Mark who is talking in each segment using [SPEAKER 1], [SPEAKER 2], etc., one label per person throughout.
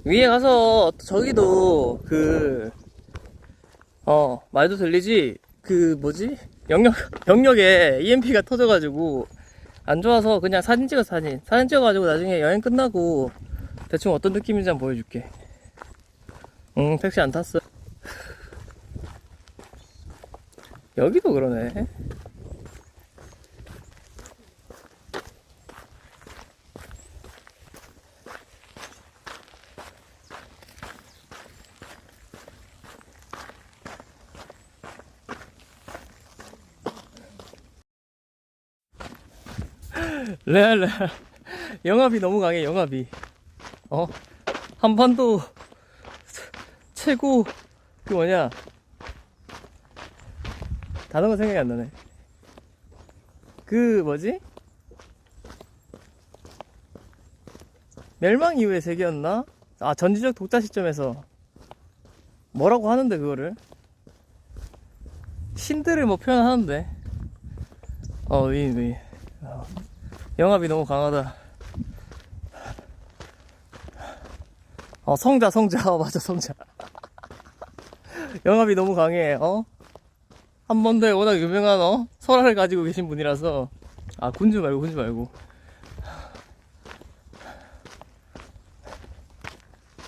[SPEAKER 1] 위에 가서 저기도 말도 들리지? 영역에 EMP가 터져가지고 안 좋아서 그냥 사진 찍어 사진 찍어가지고 나중에 여행 끝나고 대충 어떤 느낌인지 한번 보여줄게. 택시 안 탔어. 여기도 그러네. 레알 영합이 너무 강해. 영합이 한반도 최고 단어가 생각이 안 나네. 멸망 이후의 세계였나? 전지적 독자 시점에서 뭐라고 하는데, 그거를 신들을 뭐 표현하는데. 위 영합이 너무 강하다. 성자 맞아, 성자. 영합이 너무 강해. 한반도에 워낙 유명한 설화를 가지고 계신 분이라서. 군주 말고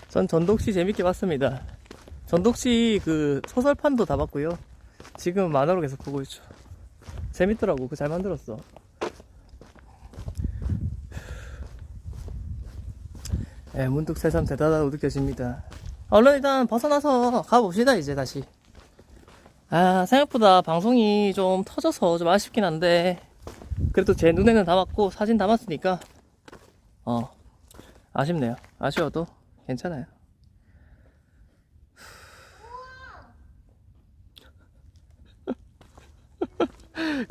[SPEAKER 1] 전 전독시 재밌게 봤습니다. 전독시 그 소설판도 다 봤고요. 지금 만화로 계속 보고 있죠. 재밌더라고. 그거 잘 만들었어. 문득 새삼 대단하다고 느껴집니다. 얼른 일단 벗어나서 가봅시다. 이제 다시. 생각보다 방송이 좀 터져서 좀 아쉽긴 한데, 그래도 제 눈에는 담았고 사진 담았으니까 아쉽네요. 아쉬워도 괜찮아요.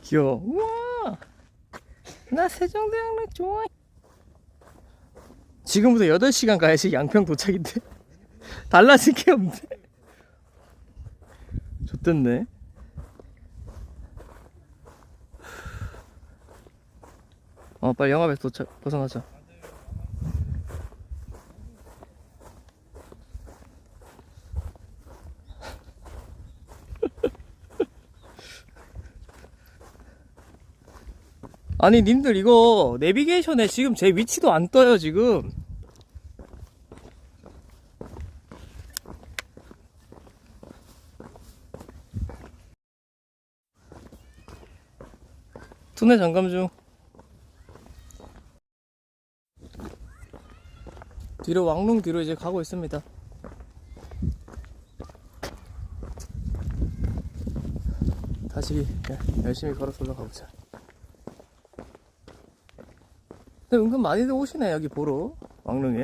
[SPEAKER 1] 귀여워. 우와, 나 세종대왕릉 좋아. 지금부터 8시간 가야지 양평 도착인데 달라진 게 없네. 좋댔네. 빨리 영화에서 벗어나자. 아니 님들, 이거 내비게이션에 지금 제 위치도 안 떠요. 지금 투내 잠감 중. 뒤로 왕릉 뒤로 이제 가고 있습니다. 다시 열심히 걸어서 올라가보자. 근데 은근 많이들 오시네, 여기 보러. 왕릉에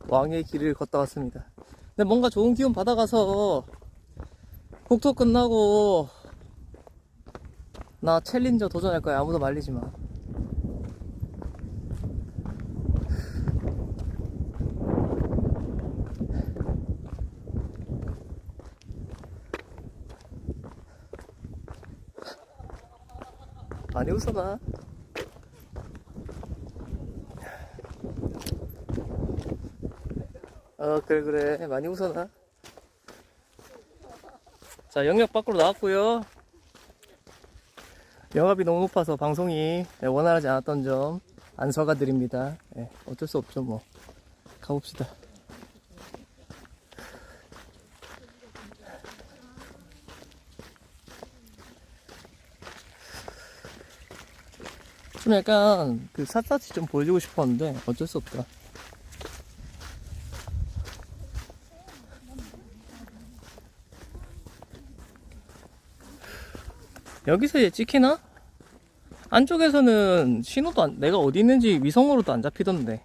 [SPEAKER 1] 왕의 길을 걷다 왔습니다. 근데 뭔가 좋은 기운 받아가서 국토 끝나고 나 챌린저 도전할 거야. 아무도 말리지 마. 많이 웃어봐. 그래 많이 웃어놔. 자, 영역 밖으로 나왔고요. 영압이 너무 높아서 방송이 원활하지 않았던 점 안서가 드립니다. 어쩔 수 없죠. 뭐 가봅시다. 좀 약간 샅샅이 좀 보여주고 싶었는데 어쩔 수 없다. 여기서 얘 찍히나? 안쪽에서는 신호도 내가 어디 있는지 위성으로도 안 잡히던데.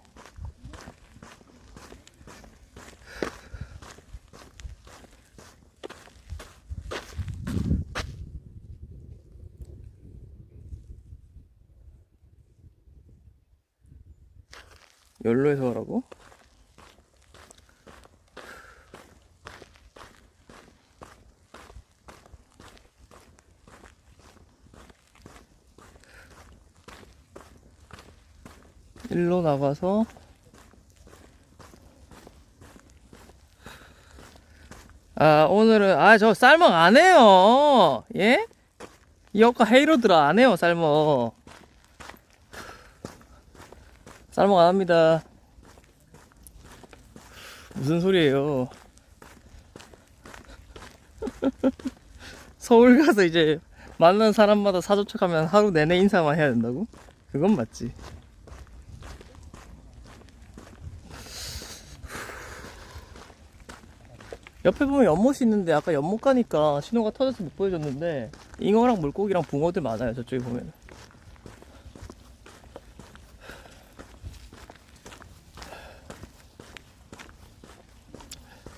[SPEAKER 1] 연로에서 하라고? 일로 나가서 오늘은 저 쌀먹 안 해요. 예? 이 여과 헤이로들아 안 해요. 쌀먹 안 합니다. 무슨 소리예요? 서울 가서 이제 만난 사람마다 사조척하면 하루 내내 인사만 해야 된다고? 그건 맞지. 옆에 보면 연못이 있는데 아까 연못 가니까 신호가 터져서 못 보여줬는데 잉어랑 물고기랑 붕어들 많아요. 저쪽에 보면.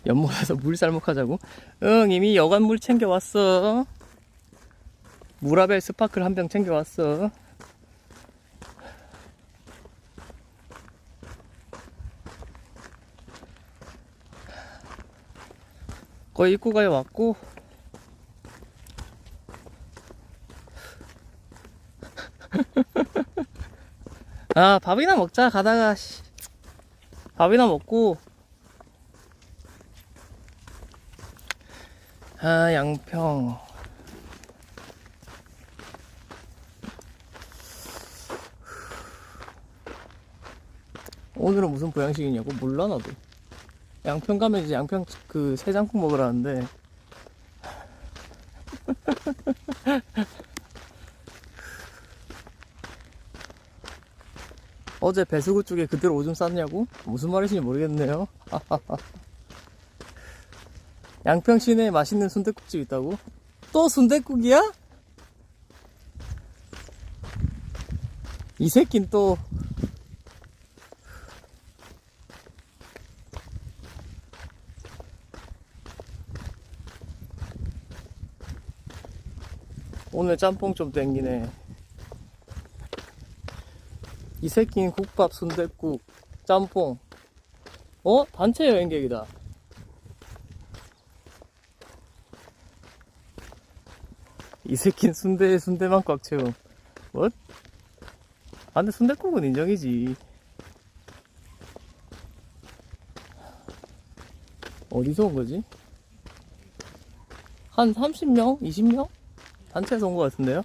[SPEAKER 1] 연못에서 물 쌀먹하자고? 응, 이미 여관물 챙겨왔어. 무라벨 스파클 한 병 챙겨왔어. 거의 입구가에 왔고 밥이나 먹자. 가다가 밥이나 먹고 양평 오늘은 무슨 보양식이냐고? 몰라 나도. 양평 가면 이제 양평 그 새장국 먹으라는데 어제 배수구 쪽에 그대로 오줌 쌌냐고? 무슨 말이신지 모르겠네요. 양평 시내에 맛있는 순댓국집 있다고? 또 순댓국이야? 이 새낀 또 오늘 짬뽕 좀 땡기네. 이 새끼는 국밥, 순댓국, 짬뽕. 단체 여행객이다. 이 새끼는 순대만 꽉 채움. 뭐? 근데 순댓국은 인정이지. 어디서 온 거지? 한 30명? 20명? 단체에서 온 것 같은데요?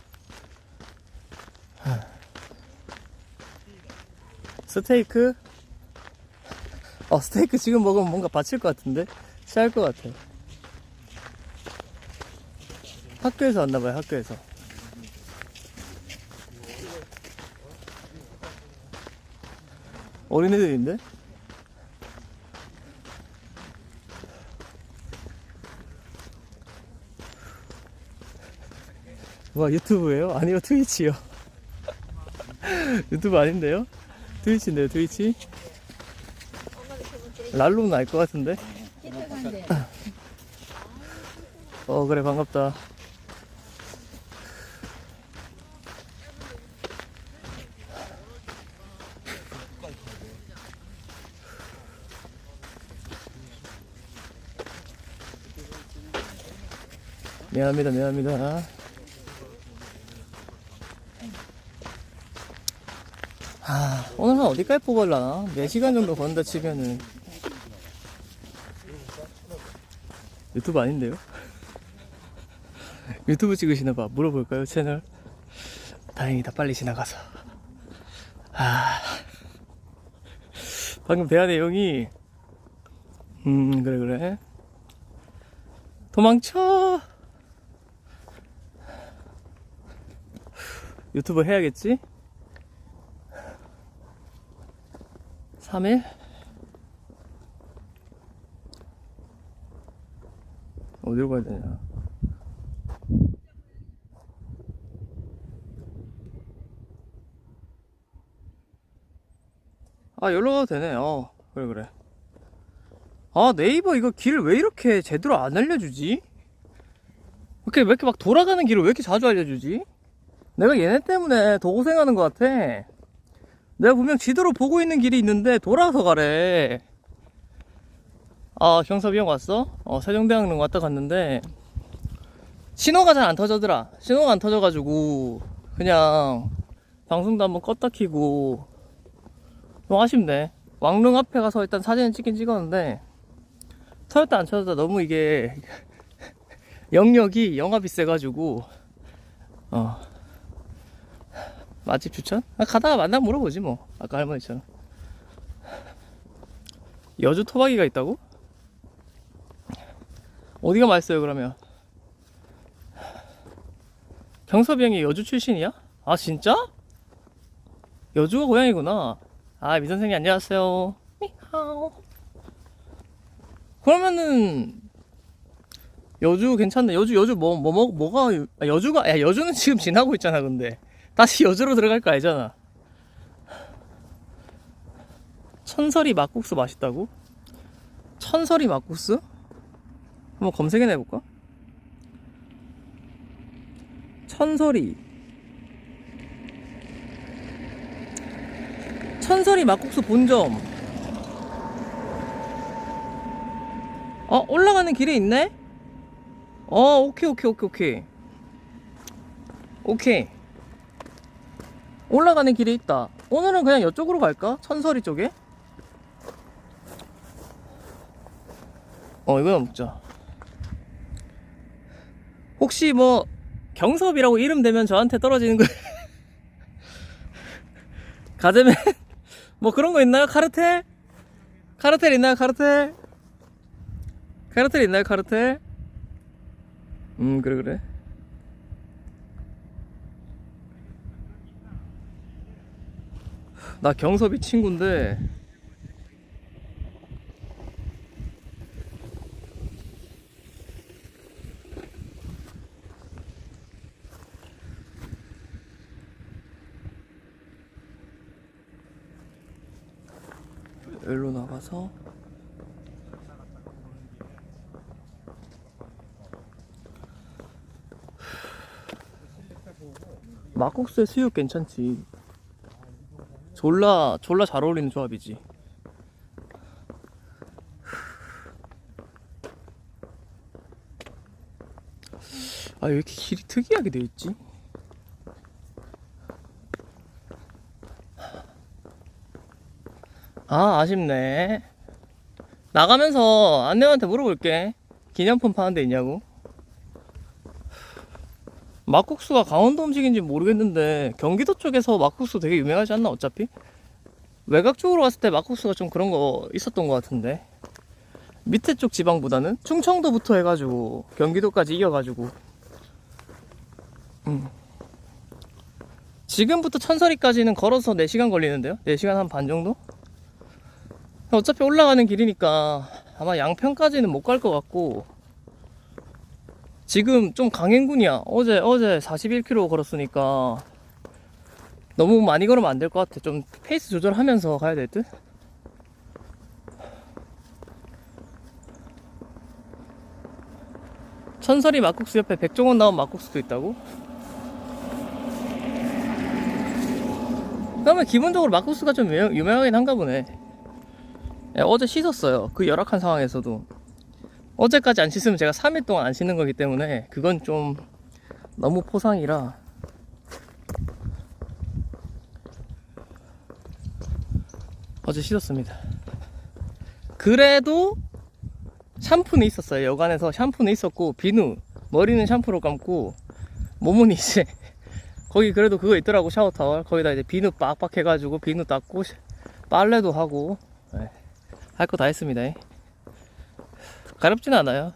[SPEAKER 1] 스테이크? 스테이크 지금 먹으면 뭔가 받칠 것 같은데? 취할 것 같아. 학교에서 왔나봐요, 학교에서. 어린애들인데? 와, 유튜브예요? 아니요, 트위치요. 유튜브 아닌데요? 트위치인데요, 트위치? 랄로는 알 것 같은데? 그래, 반갑다. 미안합니다. 오늘 한 어디까지 뽑을라나? 4시간 정도 건다 치면은. 유튜브 아닌데요? 유튜브 찍으시나봐. 물어볼까요, 채널? 다행이다, 빨리 지나가서. 방금 대화 내용이, 그래. 도망쳐! 유튜브 해야겠지? 3일? 어디로 가야 되냐? 여기로 가도 되네. 그래. 네이버 이거 길 왜 이렇게 제대로 안 알려주지? 왜 이렇게 막 돌아가는 길을 왜 이렇게 자주 알려주지? 내가 얘네 때문에 더 고생하는 것 같아. 내가 분명 지도로 보고 있는 길이 있는데 돌아서 가래. 경섭이 형 왔어? 세종대왕릉 왔다 갔는데 신호가 잘 안 터져더라. 신호가 안 터져가지고 그냥 방송도 한번 껐다 키고 좀 아쉽네. 왕릉 앞에 가서 일단 사진을 찍긴 찍었는데 터졌다 안 터졌다 너무 이게 영역이 영합이 세가지고 맛집 추천? 가다가 만나면 물어보지 뭐. 아까 할머니처럼. 여주 토박이가 있다고? 어디가 맛있어요 그러면? 경섭이 형이 여주 출신이야? 아 진짜? 여주가 고향이구나. 아 미선생님 안녕하세요. 니하오. 그러면은 여주 괜찮네. 여주 뭐가 여주가 야 여주는 지금 지나고 있잖아. 근데 다시 여주로 들어갈 거 아니잖아. 천설이 막국수 맛있다고? 천설이 막국수? 한번 검색해 내볼까? 천설이 막국수 본점. 올라가는 길에 있네? 오케이. 올라가는 길에 있다. 오늘은 그냥 이쪽으로 갈까? 천설이 쪽에? 이거나 먹자. 혹시 뭐 경섭이라고 이름 대면 저한테 떨어지는 거 가재맨 뭐 그런 거 있나요? 카르텔 있나요? 카르텔 있나요? 카르텔? 그래. 나 경섭이 친구인데 여기로 나가서 막국수의 수육 괜찮지. 졸라 잘 어울리는 조합이지. 왜 이렇게 길이 특이하게 되어 있지? 아쉽네. 나가면서 안내한테 물어볼게. 기념품 파는 데 있냐고. 막국수가 강원도 음식인지 모르겠는데 경기도 쪽에서 막국수 되게 유명하지 않나? 어차피 외곽 쪽으로 갔을 때 막국수가 좀 그런 거 있었던 것 같은데 밑에 쪽 지방보다는 충청도부터 해가지고 경기도까지 이어가지고 지금부터 천서리까지는 걸어서 4시간 걸리는데요. 4시간 한 반 정도? 어차피 올라가는 길이니까 아마 양평까지는 못 갈 것 같고, 지금 좀 강행군이야. 어제 41km 걸었으니까 너무 많이 걸으면 안 될 것 같아. 좀 페이스 조절하면서 가야 될 듯? 천설이 막국수 옆에 백종원 나온 막국수도 있다고? 그러면 기본적으로 막국수가 좀 유명하긴 한가 보네. 어제 씻었어요. 그 열악한 상황에서도. 어제까지 안 씻으면 제가 3일 동안 안 씻는 거기 때문에 그건 좀 너무 포상이라. 어제 씻었습니다. 그래도 샴푸는 있었어요. 여관에서 샴푸는 있었고, 비누, 머리는 샴푸로 감고, 몸은 이제 거기 그래도 그거 있더라고. 샤워 타월. 거기다 이제 비누 빡빡 해가지고 비누 닦고 빨래도 하고, 네. 할 거 다 했습니다. 가렵진 않아요.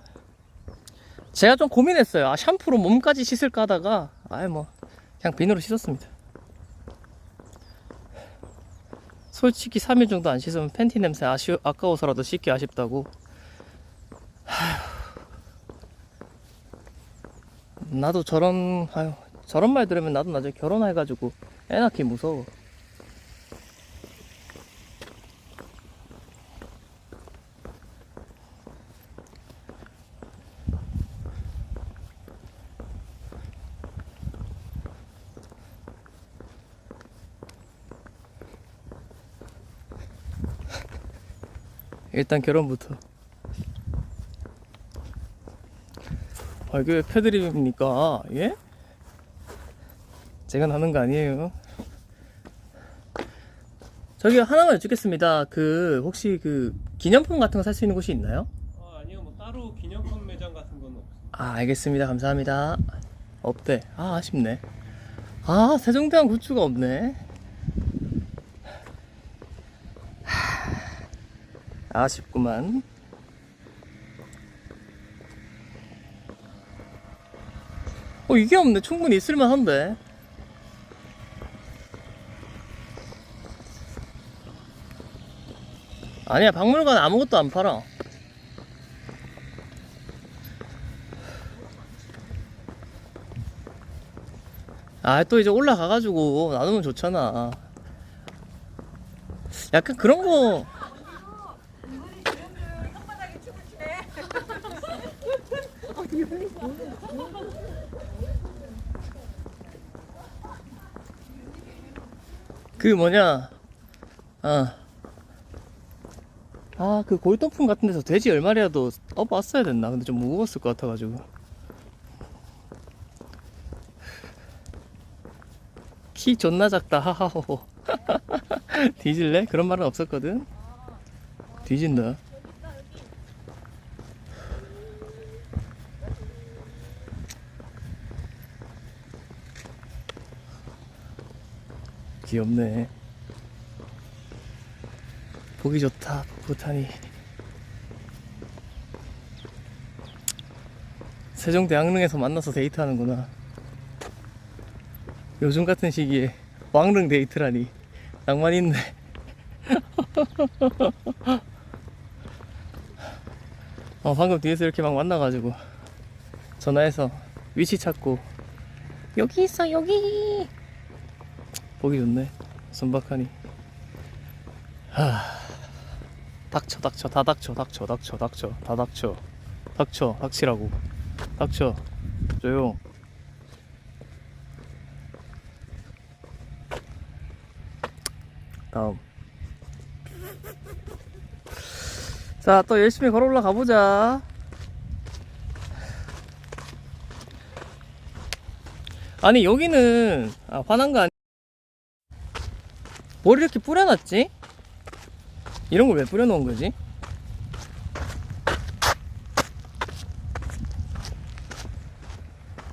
[SPEAKER 1] 제가 좀 고민했어요. 샴푸로 몸까지 씻을까 하다가 그냥 비누로 씻었습니다. 솔직히 3일 정도 안 씻으면 팬티 냄새 아까워서라도 씻기 아쉽다고. 나도 저런 말 들으면 나도 나중에 결혼해가지고 애 낳기 무서워. 일단 결혼부터. 이게 왜 패드립입니까? 예? 제가 나는 거 아니에요. 저기 하나만 여쭙겠습니다. 그 혹시 그 기념품 같은 거 살 수 있는 곳이 있나요?
[SPEAKER 2] 아니요, 뭐 따로 기념품 매장 같은 건 없어요.
[SPEAKER 1] 아, 알겠습니다. 감사합니다. 없대. 아, 아쉽네. 아, 세종대왕 굿즈가 없네. 아쉽구만. 이게 없네. 충분히 있을만 한데. 아니야, 박물관 아무것도 안 팔아. 아, 또 이제 올라가가지고 나누면 좋잖아. 약간 그런 거. 그 뭐냐. 그 골동품 같은 데서 돼지 10마리라도 떠봤어야 됐나? 근데 좀 무거웠을 것 같아가지고. 키 존나 작다, 하하호호. 뒤질래? 그런 말은 없었거든? 뒤진다. 귀엽네. 보기 좋다, 풋풋하니. 세종대왕릉에서 만나서 데이트하는구나. 요즘 같은 시기에 왕릉 데이트라니. 낭만 있네. 방금 뒤에서 이렇게 막 만나가지고 전화해서 위치 찾고 여기 있어, 여기. 보기 좋네. 순박하니. 닥쳐, 닥쳐, 다 닥쳐, 닥쳐, 닥쳐, 닥쳐, 다 닥쳐. 닥쳐, 닥치라고. 닥쳐, 조용. 다음. 자, 또 열심히 걸어 올라가 보자. 아니, 여기는 화난 거 아니? 뭘 이렇게 뿌려놨지? 이런 걸 왜 뿌려놓은 거지?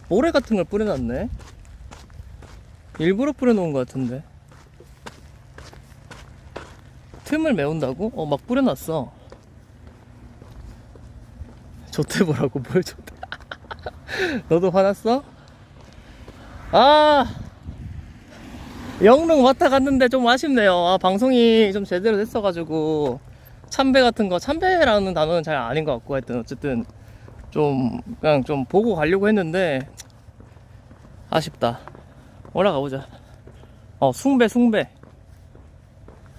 [SPEAKER 1] 모래 같은 걸 뿌려놨네. 일부러 뿌려놓은 것 같은데. 틈을 메운다고? 막 뿌려놨어. 좋대 보라고. 뭘 좋대. 너도 화났어? 영릉 왔다 갔는데 좀 아쉽네요. 방송이 좀 제대로 됐어가지고 참배 같은 거, 참배라는 단어는 잘 아닌 것 같고, 하여튼 어쨌든 좀 그냥 좀 보고 가려고 했는데 아쉽다. 올라가 보자. 숭배.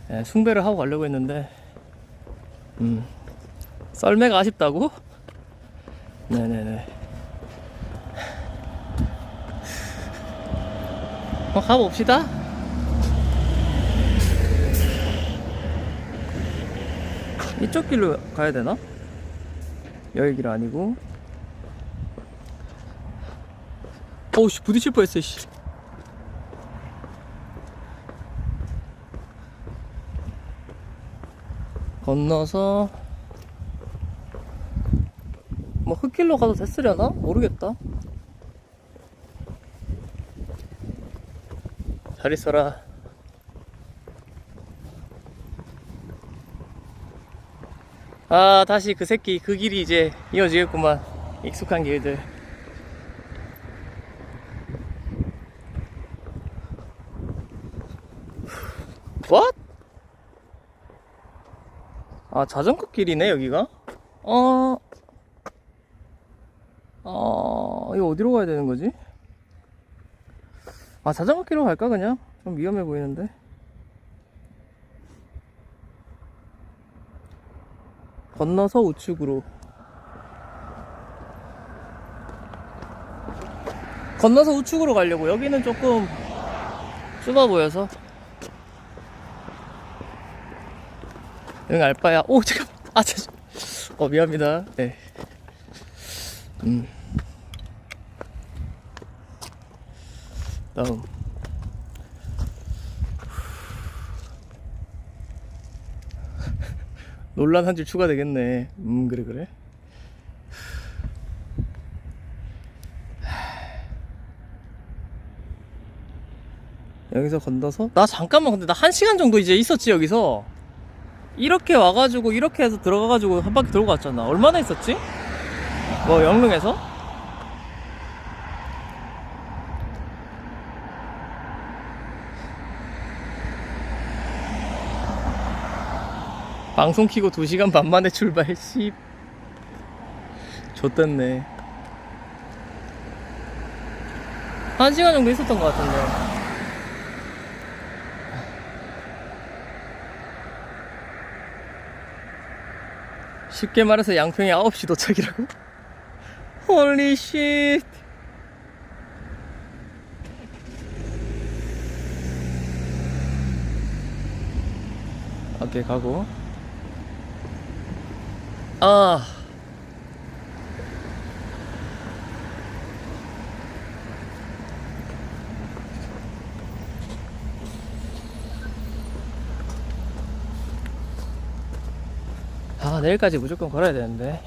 [SPEAKER 1] 네, 숭배를 하고 가려고 했는데 썰매가 아쉽다고? 네네네. 가봅시다. 이쪽 길로 가야 되나? 여기 길 아니고. 어우씨, 부딪힐 뻔했어, 씨. 건너서 뭐 흙길로 가도 됐으려나? 모르겠다. 잘 있어라. 다시 그 새끼 그 길이 이제 이어지겠구만. 익숙한 길들. What? 자전거 길이네, 여기가? 이거 어디로 가야 되는 거지? 자전거 길로 갈까, 그냥? 좀 위험해 보이는데. 건너서 우측으로. 건너서 우측으로 가려고. 여기는 조금 좁아 보여서. 여기 알바야. 오, 잠깐만. 미안합니다. 네. 다음. 논란 한 줄 추가되겠네. 그래 그래. 여기서 건너서 나 잠깐만, 근데 나 1시간 정도 이제 있었지 여기서. 이렇게 와가지고 이렇게 해서 들어가가지고 한 바퀴 돌고 왔잖아. 얼마나 있었지? 뭐 영릉에서? 방송 키고 2시간 반 만에 출발. 씨 좆됐네. 1시간 정도 있었던 것 같은데. 쉽게 말해서 양평이 9시 도착이라고? 홀리 쉣. 오케이 가고. 아 내일까지 무조건 걸어야 되는데.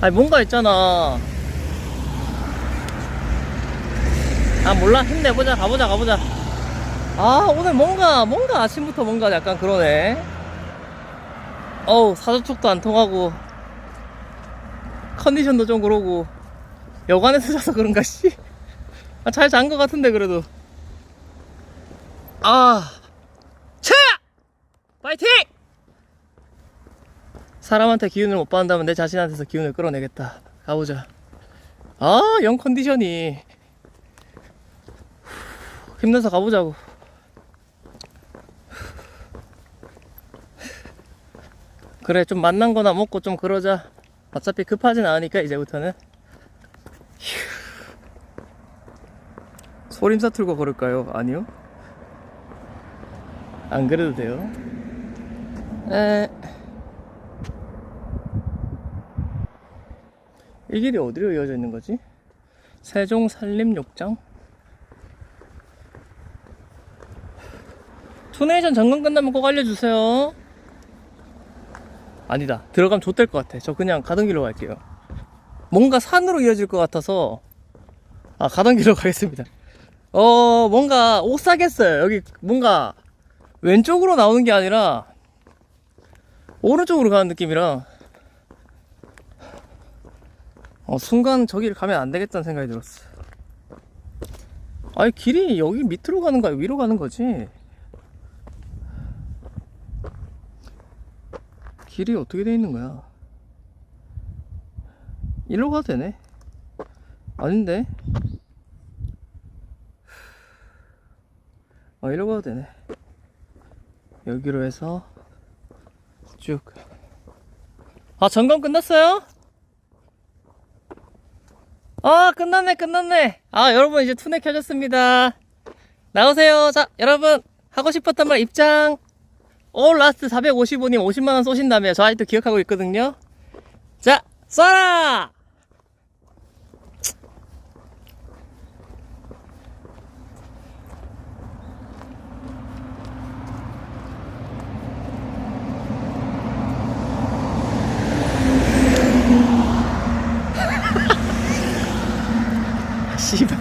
[SPEAKER 1] 아니 뭔가 있잖아. 몰라. 힘내보자. 가보자. 오늘 뭔가 아침부터 뭔가 약간 그러네. 사저촉도 안 통하고 컨디션도 좀 그러고 여관에서 자서 그런가 씨. 잘 잔 것 같은데 그래도. 차! 파이팅! 사람한테 기운을 못 받는다면 내 자신한테서 기운을 끌어내겠다. 가보자. 영 컨디션이. 힘내서 가보자고. 그래, 좀 맛난 거나 먹고 좀 그러자. 어차피 급하진 않으니까 이제부터는. 소림사 틀고 걸을까요? 아니요. 안 그래도 돼요. 이 길이 어디로 이어져 있는 거지? 세종 산림욕장? 투네이션 점검 끝나면 꼭 알려주세요. 아니다, 들어가면 좆될 것 같아. 저 그냥 가던 길로 갈게요. 뭔가 산으로 이어질 것 같아서 가던 길로 가겠습니다. 뭔가 오싹했어요. 여기 뭔가 왼쪽으로 나오는 게 아니라 오른쪽으로 가는 느낌이라 순간 저기를 가면 안 되겠다는 생각이 들었어. 아니 길이 여기 밑으로 가는 거야, 위로 가는 거지? 길이 어떻게 돼 있는 거야? 일로 가도 되네? 아닌데? 일로 가도 되네. 여기로 해서 쭉. 점검 끝났어요? 끝났네. 여러분 이제 투네 켜졌습니다. 나오세요. 자, 여러분 하고 싶었던 말 입장. 라스트 455님 50만원 쏘신다며. 저 아직도 기억하고 있거든요. 자, 쏴라! 씨발.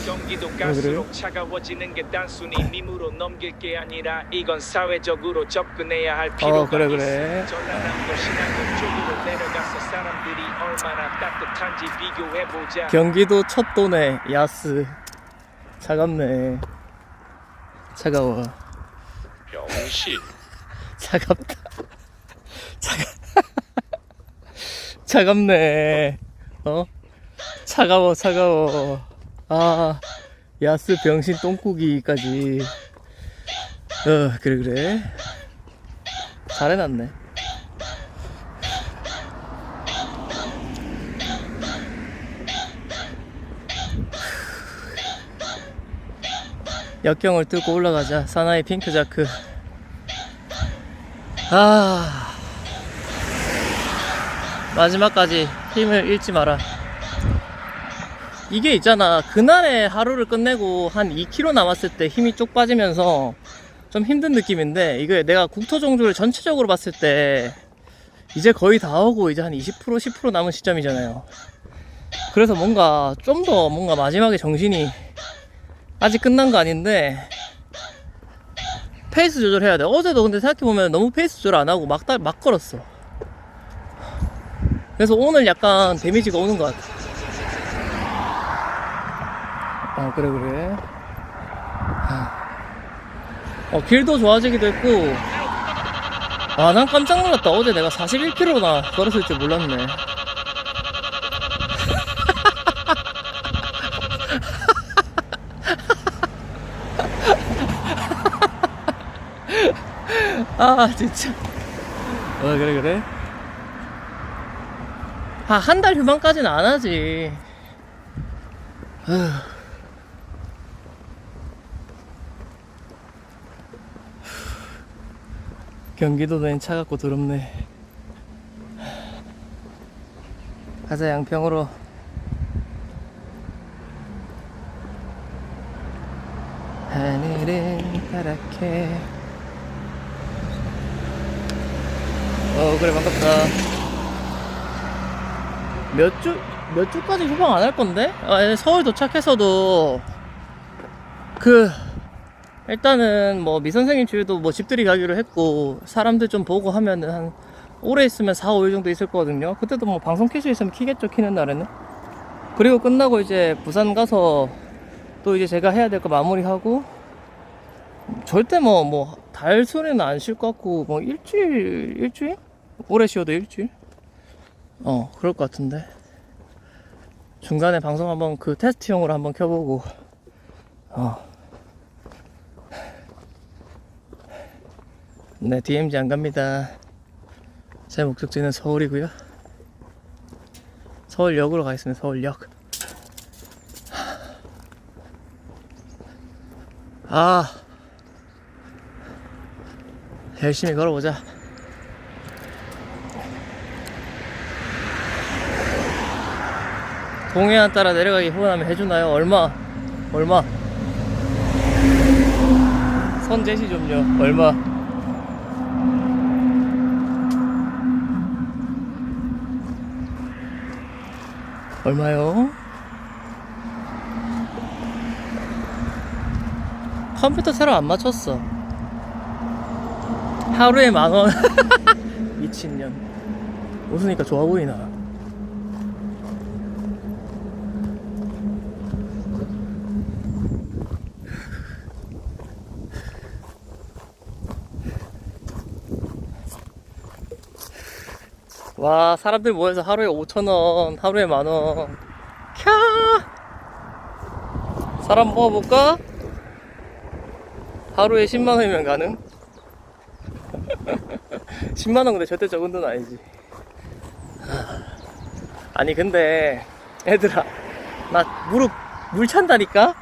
[SPEAKER 3] 경기도 갈수록 차가워지는 게 단순히 밈으로 넘길 게 아니라 이건 사회적으로 접근해야 할 필요가
[SPEAKER 1] 그래.
[SPEAKER 3] 있어. 전라남도 신안군 쪽으로 내려가서 사람들이 얼마나 따뜻한지 비교해보자.
[SPEAKER 1] 경기도 첫 도네. 야스. 차갑네. 차가워.
[SPEAKER 3] 병신.
[SPEAKER 1] 차갑다. 차갑네. 차가워. 야스 병신 똥꾸기까지. 그래. 잘 해놨네. 역경을 뚫고 올라가자. 사나이 핑크자크. 마지막까지 힘을 잃지 마라. 이게 있잖아, 그날의 하루를 끝내고 한 2km 남았을 때 힘이 쭉 빠지면서 좀 힘든 느낌인데, 이게 내가 국토종주를 전체적으로 봤을 때 이제 거의 다 오고 이제 한 20% 10% 남은 시점이잖아요. 그래서 뭔가 좀 더 뭔가 마지막에 정신이, 아직 끝난 거 아닌데 페이스 조절해야 돼. 어제도 근데 생각해보면 너무 페이스 조절 안 하고 막 걸었어. 그래서 오늘 약간 데미지가 오는 것 같아. 그래. 길도 좋아지기도 했고. 난 깜짝 놀랐다. 어제 내가 41km나 걸었을 줄 몰랐네. 진짜. 그래. 한 달 휴방까지는 안 하지. 경기도는 차갑고 더럽네. 가자, 양평으로. 하늘은 파랗게. 그래, 반갑다. 몇 주까지 휴방 안 할 건데? 서울 도착해서도 일단은 뭐 미선생님 주에도 뭐 집들이 가기로 했고, 사람들 좀 보고 하면은 한 오래 있으면 4, 5일 정도 있을 거거든요. 그때도 뭐 방송 킬 수 있으면 키겠죠, 키는 날에는. 그리고 끝나고 이제 부산 가서 또 이제 제가 해야 될 거 마무리하고, 절대 달 소리는 안 쉴 것 같고, 뭐 일주일? 오래 쉬어도 일주일? 그럴 것 같은데. 중간에 방송 한번 테스트용으로 한번 켜보고. 네, DMZ 안 갑니다. 제 목적지는 서울이고요. 서울역으로 가겠습니다. 서울역. 열심히 걸어보자. 동해안 따라 내려가기 후원하면 해주나요? 얼마? 선 제시 좀요. 얼마? 얼마요? 컴퓨터 새로 안 맞췄어. 하루에 10,000원. 미친년. 웃으니까 좋아 보이나? 와, 사람들 모여서 하루에 5,000원, 하루에 10,000원. 캬! 사람 모아볼까? 하루에 10만원이면 가능? 10만원 근데 절대 적은 돈 아니지. 아니 근데 애들아, 나 무릎 물 찬다니까?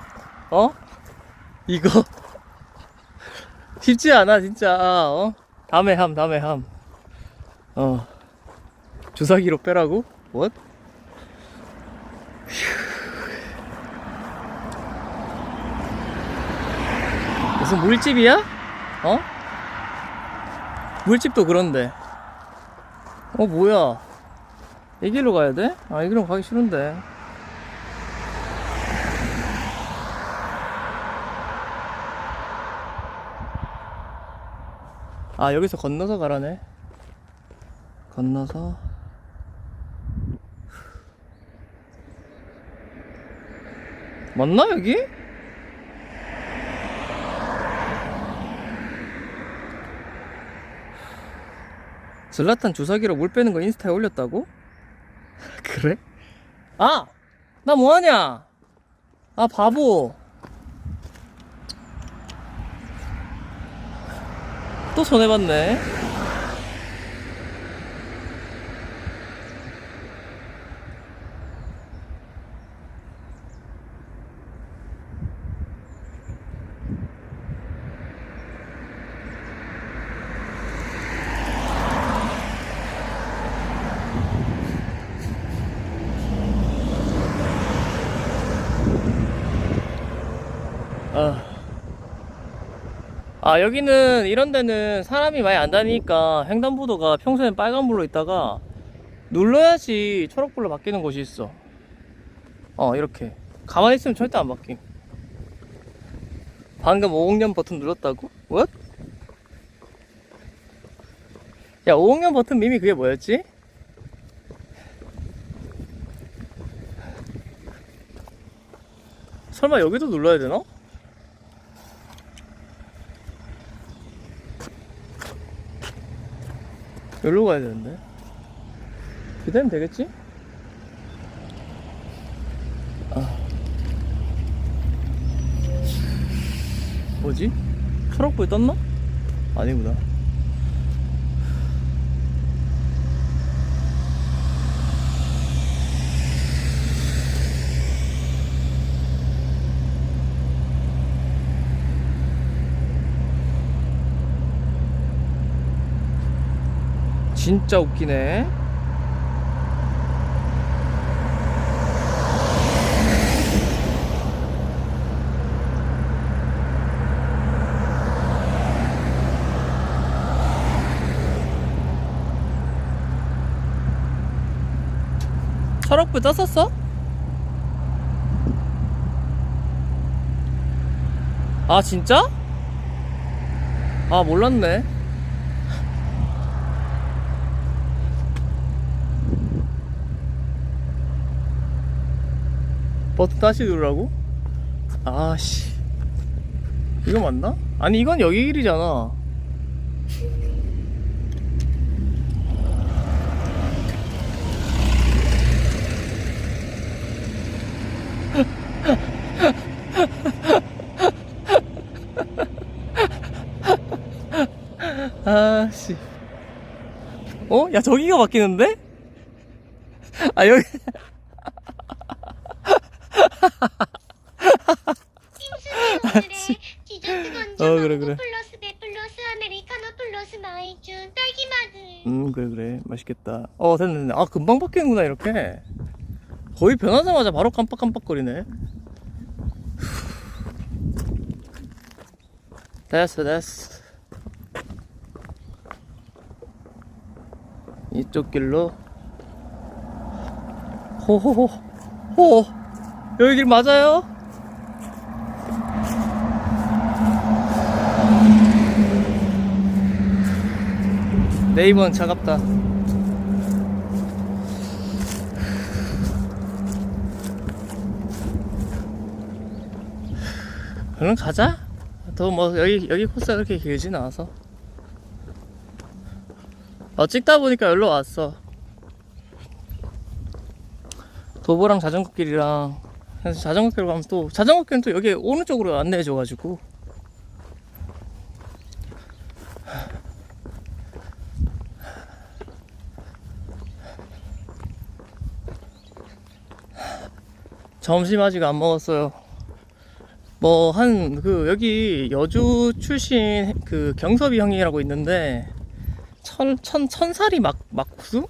[SPEAKER 1] 이거 쉽지 않아 진짜. 다음에 함. 주사기로 빼라고? What? 무슨 물집이야? 물집도 그런데. 뭐야? 이 길로 가야 돼? 이 길로 가기 싫은데. 여기서 건너서 가라네. 건너서. 맞나 여기? zlatan 주사기로 물 빼는 거 인스타에 올렸다고? 그래? 나 뭐하냐? 바보. 또 손해봤네. 여기는 이런 데는 사람이 많이 안 다니니까 횡단보도가 평소엔 빨간불로 있다가 눌러야지 초록불로 바뀌는 곳이 있어. 이렇게 가만히 있으면 절대 안 바뀜. 방금 5학년 버튼 눌렀다고? What? 야, 5학년 버튼 밈이 그게 뭐였지? 설마 여기도 눌러야 되나? 여기로 가야 되는데. 그대면 되겠지? 뭐지? 초록불 떴나? 아니구나. 진짜 웃기네. 초록불 떴었어? 아, 진짜? 아, 몰랐네. 버튼 다시 누르라고? 아씨, 이거 맞나? 아니, 이건 여기 길이잖아. 아씨. 야, 저기가 바뀌는데? 아, 여기.
[SPEAKER 4] 오늘의 디저트 건져
[SPEAKER 1] 그래, 그래.
[SPEAKER 4] 플러스 배 플러스 아메리카노 플러스 마이쮸 딸기맛을.
[SPEAKER 1] 그래. 맛있겠다. 됐네. 아, 금방 바뀌는구나, 이렇게. 거의 변하자마자 바로 깜빡깜빡거리네. 됐어. 이쪽 길로. 호호호. 여기 길 맞아요? 네이버는 차갑다. 그럼 가자. 더 뭐 여기 코스가 그렇게 길진 않아서. 찍다 보니까 여기로 왔어. 도보랑 자전거길이랑 그래서 자전거길로 가면 또 자전거길은 또 여기 오른쪽으로 안내해줘가지고. 점심 아직 안 먹었어요. 여기 여주 출신 경섭이 형이라고 있는데, 천사리 막국수?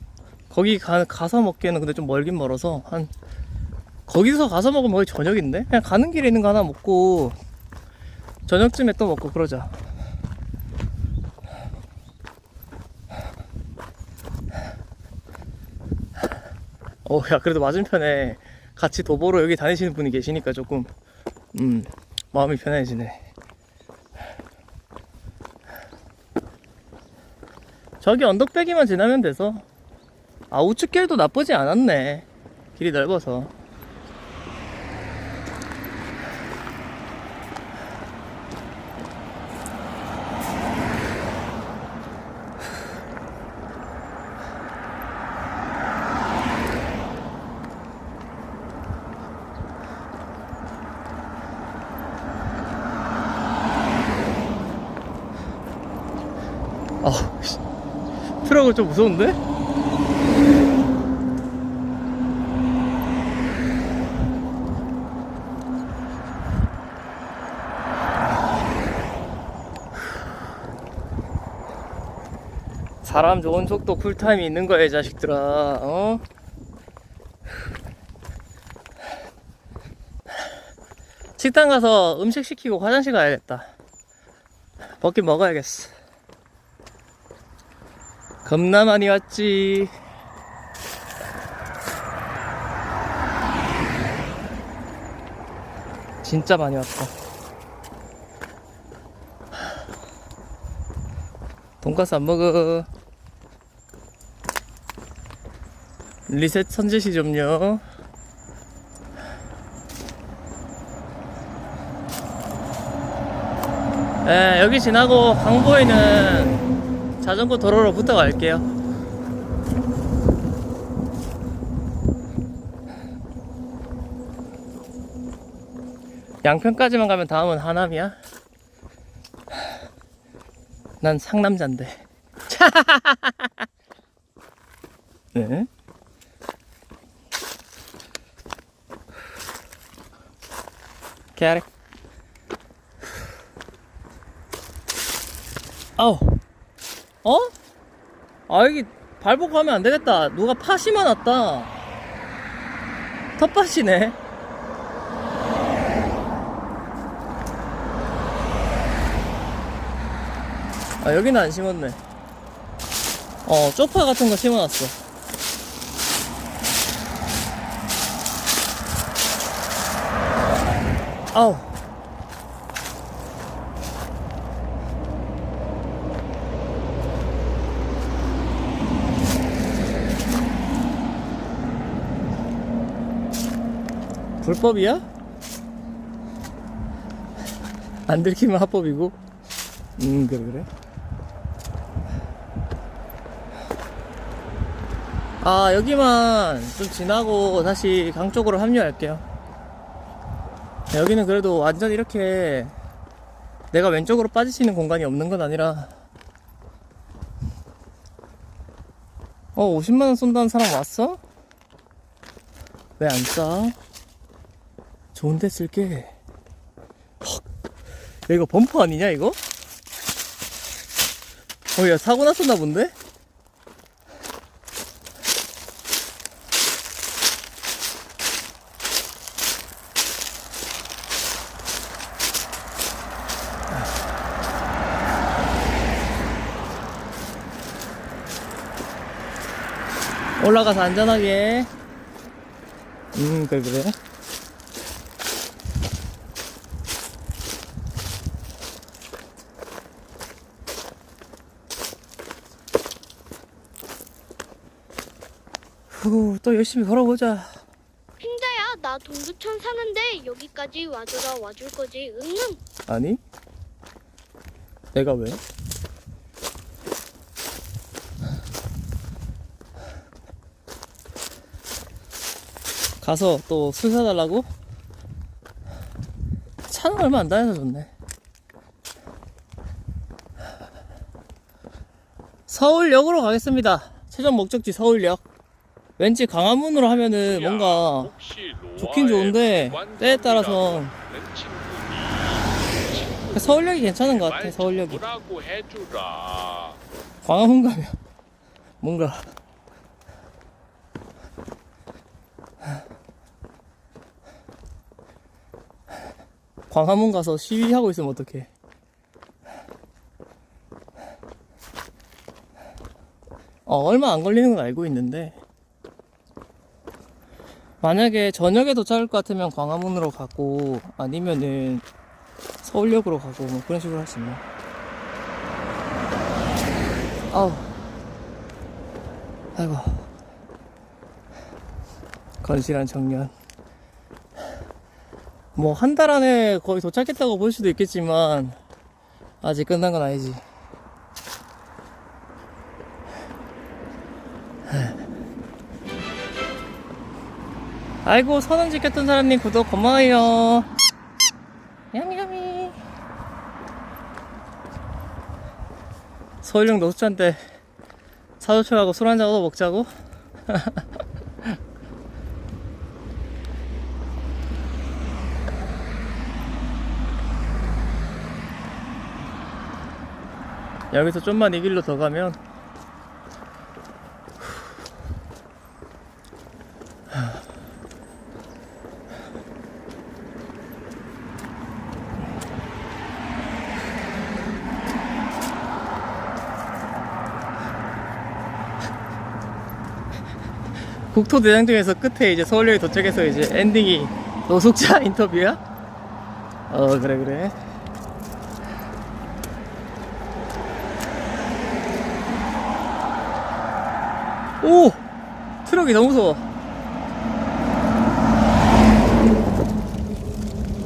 [SPEAKER 1] 거기 가서 먹기에는 근데 좀 멀긴 멀어서, 거기서 가서 먹으면 거의 저녁인데? 그냥 가는 길에 있는 거 하나 먹고, 저녁쯤에 또 먹고 그러자. 야, 그래도 맞은편에 같이 도보로 여기 다니시는 분이 계시니까 조금 마음이 편해지네. 저기 언덕배기만 지나면 돼서. 우측길도 나쁘지 않았네. 길이 넓어서. 트럭은 좀 무서운데? 사람 좋은 속도 쿨타임이 있는 거야, 이 자식들아. 식당 가서 음식 시키고 화장실 가야겠다. 먹긴 먹어야겠어. 겁나 많이 왔지. 진짜 많이 왔다. 돈가스 안 먹어. 리셋 선제시 좀요. 네, 여기 지나고 강보이는 자전거 도로로 붙어 갈게요. 양평까지만 가면 다음은 하남이야? 난 상남자인데. 네? 개아래. 아우. 어? 아, 여기 발보고 하면 안 되겠다. 누가 파 심어놨다. 텃밭이네. 아, 여기는 안 심었네. 쪽파 같은 거 심어놨어. 아우. 불법이야? 안 들키면 합법이고. 그래. 아, 여기만 좀 지나고 다시 강 쪽으로 합류할게요. 여기는 그래도 완전 이렇게 내가 왼쪽으로 빠질 수 있는 공간이 없는 건 아니라. 50만원 쏜다는 사람 왔어? 왜 안 쏴? 좋은데 쓸게. 헉, 야, 이거 범퍼 아니냐 이거? 야, 사고 났었나 본데? 올라가서 안전하게. 그래. 또 열심히 걸어보자.
[SPEAKER 4] 핑자야, 나 동두천 사는데 여기까지 와줘라 와줄 거지? 응응.
[SPEAKER 1] 아니? 내가 왜? 가서 또 술 사달라고? 차는 얼마 안 다녀서 좋네. 서울역으로 가겠습니다. 최종 목적지 서울역. 왠지 강화문으로 하면은 뭔가 좋긴 좋은데 때에 따라서 서울역이 괜찮은 것 같아. 서울역이. 광화문 가면 뭔가 광화문 가서 시위하고 있으면 어떡해. 얼마 안 걸리는 건 알고 있는데, 만약에 저녁에 도착할 것 같으면 광화문으로 가고 아니면은 서울역으로 가고 뭐 그런 식으로 할 수 있네. 아우. 아이고. 건실한 청년. 뭐 한 달 안에 거의 도착했다고 볼 수도 있겠지만 아직 끝난 건 아니지. 아이고, 선언 지켰던 사람님 구독 고마워요. 야미야미. 서울역 노숙자인데 사조철하고 술 한잔 얻어 먹자고? 여기서 좀만 이 길로 더 가면 국토대장정에서 끝에 이제 서울역에 도착해서 이제 엔딩이 노숙자 인터뷰야? 그래 그래. 오! 트럭이 너무 무서워.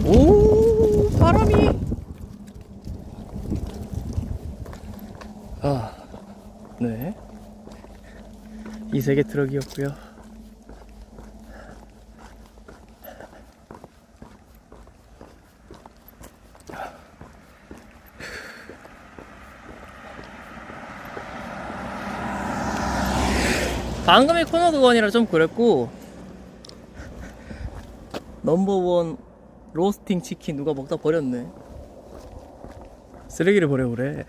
[SPEAKER 1] 오, 바람이. 네. 이 세계 트럭이었고요. 방금이 코너 구간이라 좀 그랬고, 넘버원 로스팅 치킨 누가 먹다 버렸네. 쓰레기를 버려 그래.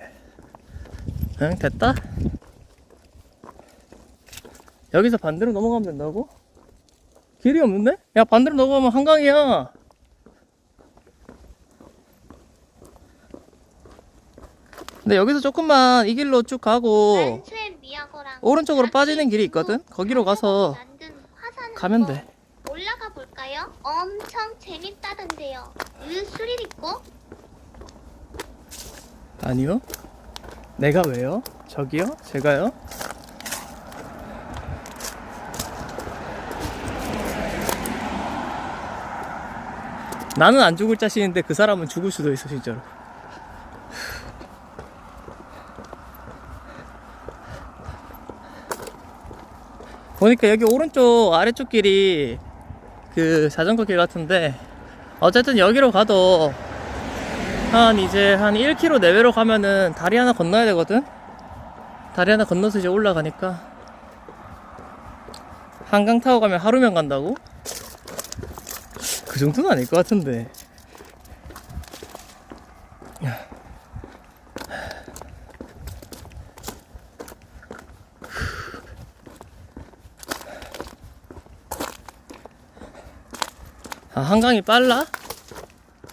[SPEAKER 1] 응, 됐다. 여기서 반대로 넘어가면 된다고? 길이 없는데? 야, 반대로 넘어가면 한강이야. 근데 여기서 조금만 이 길로 쭉 가고 오른쪽으로 빠지는 길이 있거든? 거기로 가서 가면 돼.
[SPEAKER 4] 올라가 볼까요? 엄청 재밌다던데요. 스릴 있고.
[SPEAKER 1] 아니요. 내가 왜요? 저기요? 제가요? 나는 안 죽을 자신인데 그 사람은 죽을 수도 있어 진짜로. 보니까 여기 오른쪽 아래쪽 길이 그 자전거 길 같은데, 어쨌든 여기로 가도 이제 한 1km 내외로 가면은 다리 하나 건너야 되거든? 다리 하나 건너서 이제 올라가니까. 한강 타고 가면 하루면 간다고? 그 정도는 아닐 것 같은데. 한강이 빨라?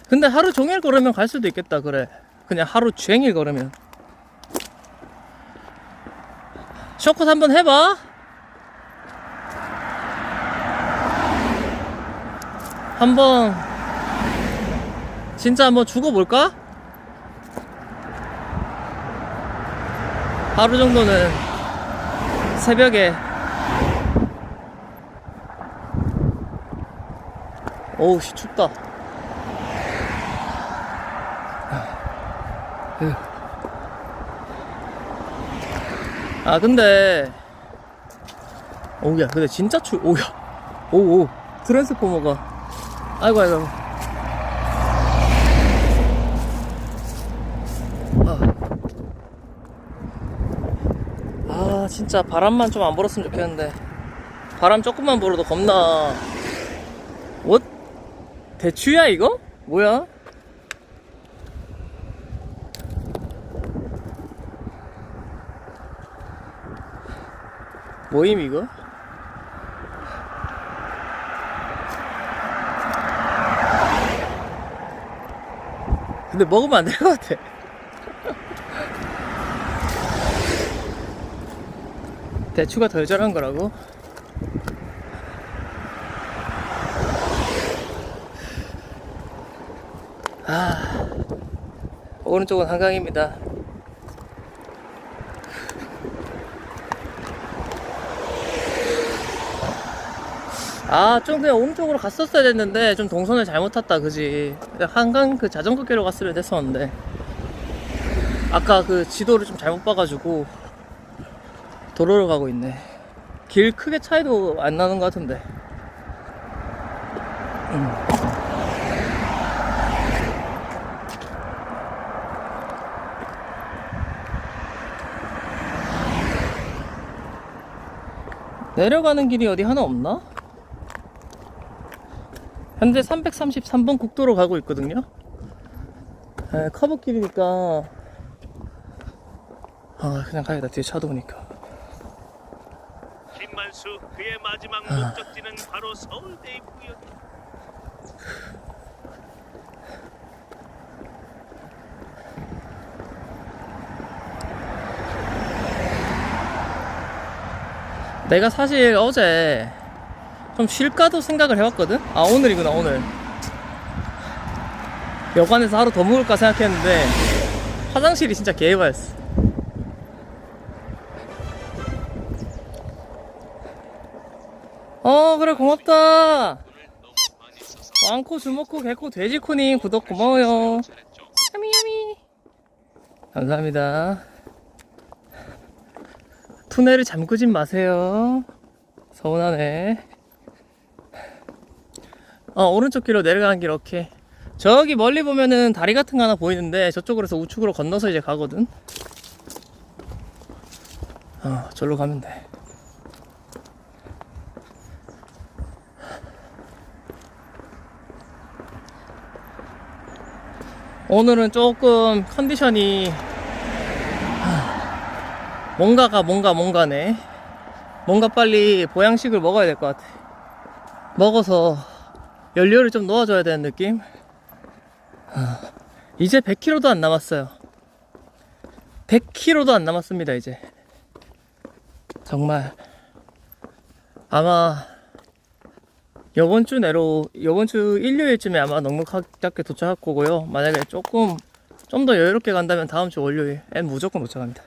[SPEAKER 1] 근데 하루 종일 걸으면 갈 수도 있겠다. 그래, 그냥 하루 종일 걸으면. 쇼컷 한번 해봐. 한번 진짜 한번 죽어볼까? 하루 정도는 새벽에. 어우 씨, 춥다. 근데 오우야, 근데 진짜 오우야, 오우 트랜스포머가. 아이고 진짜 바람만 좀 안 불었으면 좋겠는데, 바람 조금만 불어도 겁나. 뭐? 대추야 이거? 뭐야? 뭐임 이거? 근데 먹으면 안 될 것 같아. 대추가 덜 자란 거라고? 오른쪽은 한강입니다. 좀 그냥 오른쪽으로 갔었어야 됐는데 좀 동선을 잘못 탔다, 그지? 한강 그 자전거길로 갔으면 됐었는데, 아까 그 지도를 좀 잘못 봐가지고 도로로 가고 있네. 길 크게 차이도 안 나는 것 같은데. 내려가는 길이 어디 하나 없나? 현재 333번 국도로 가고 있거든요. 커브길이니까 그냥 가야겠다. 뒤에 차도 오니까.
[SPEAKER 5] 김만수, 그의 마지막 목적지는 바로 서울대 입구였다.
[SPEAKER 1] 내가 사실 어제 좀 쉴까도 생각을 해봤거든? 아, 오늘이구나, 오늘. 여관에서 하루 더 묵을까 생각했는데 화장실이 진짜 개해바였어. 그래, 고맙다. 왕코, 주먹코, 개코, 돼지코님 구독 고마워요. 야미야미. 감사합니다. 투네를 잠그진 마세요. 서운하네. 오른쪽 길로 내려가는 길. 오케이. 저기 멀리 보면은 다리 같은 거 하나 보이는데 저쪽으로 해서 우측으로 건너서 이제 가거든. 절로 가면 돼. 오늘은 조금 컨디션이 뭔가네. 뭔가 빨리 보양식을 먹어야 될 것 같아. 먹어서 연료를 좀 놓아줘야 되는 느낌. 이제 100km도 안 남았어요. 100km도 안 남았습니다. 이제 정말 아마 이번 주 일요일쯤에 아마 넉넉하게 도착할 거고요. 만약에 좀 더 여유롭게 간다면 다음 주 월요일엔 무조건 도착합니다.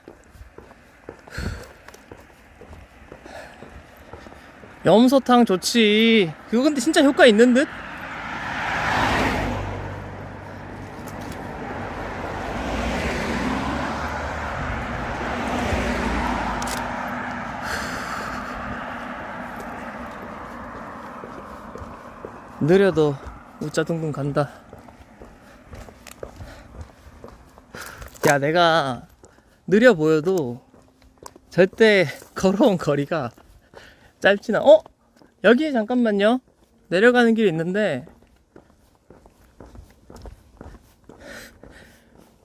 [SPEAKER 1] 염소탕 좋지. 그거 근데 진짜 효과 있는 듯? 느려도 우짜 둥둥 간다. 야, 내가 느려 보여도 절대 걸어온 거리가 짧진 않아. 여기에 잠깐만요. 내려가는 길이 있는데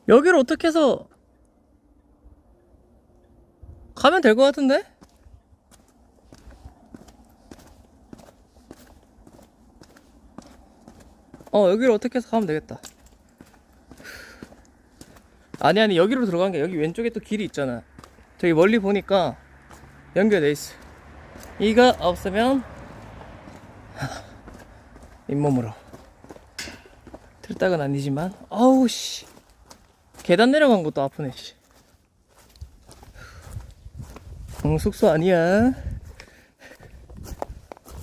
[SPEAKER 1] 여기를 어떻게 해서 가면 될 것 같은데? 여기를 어떻게 해서 가면 되겠다. 아니 여기로 들어간 게 여기 왼쪽에 또 길이 있잖아. 저기 멀리 보니까 연결돼 있어. 이가 없으면 잇몸으로. 틀딱은 아니지만 어우 씨, 계단 내려간 것도 아프네 씨. 숙소 아니야.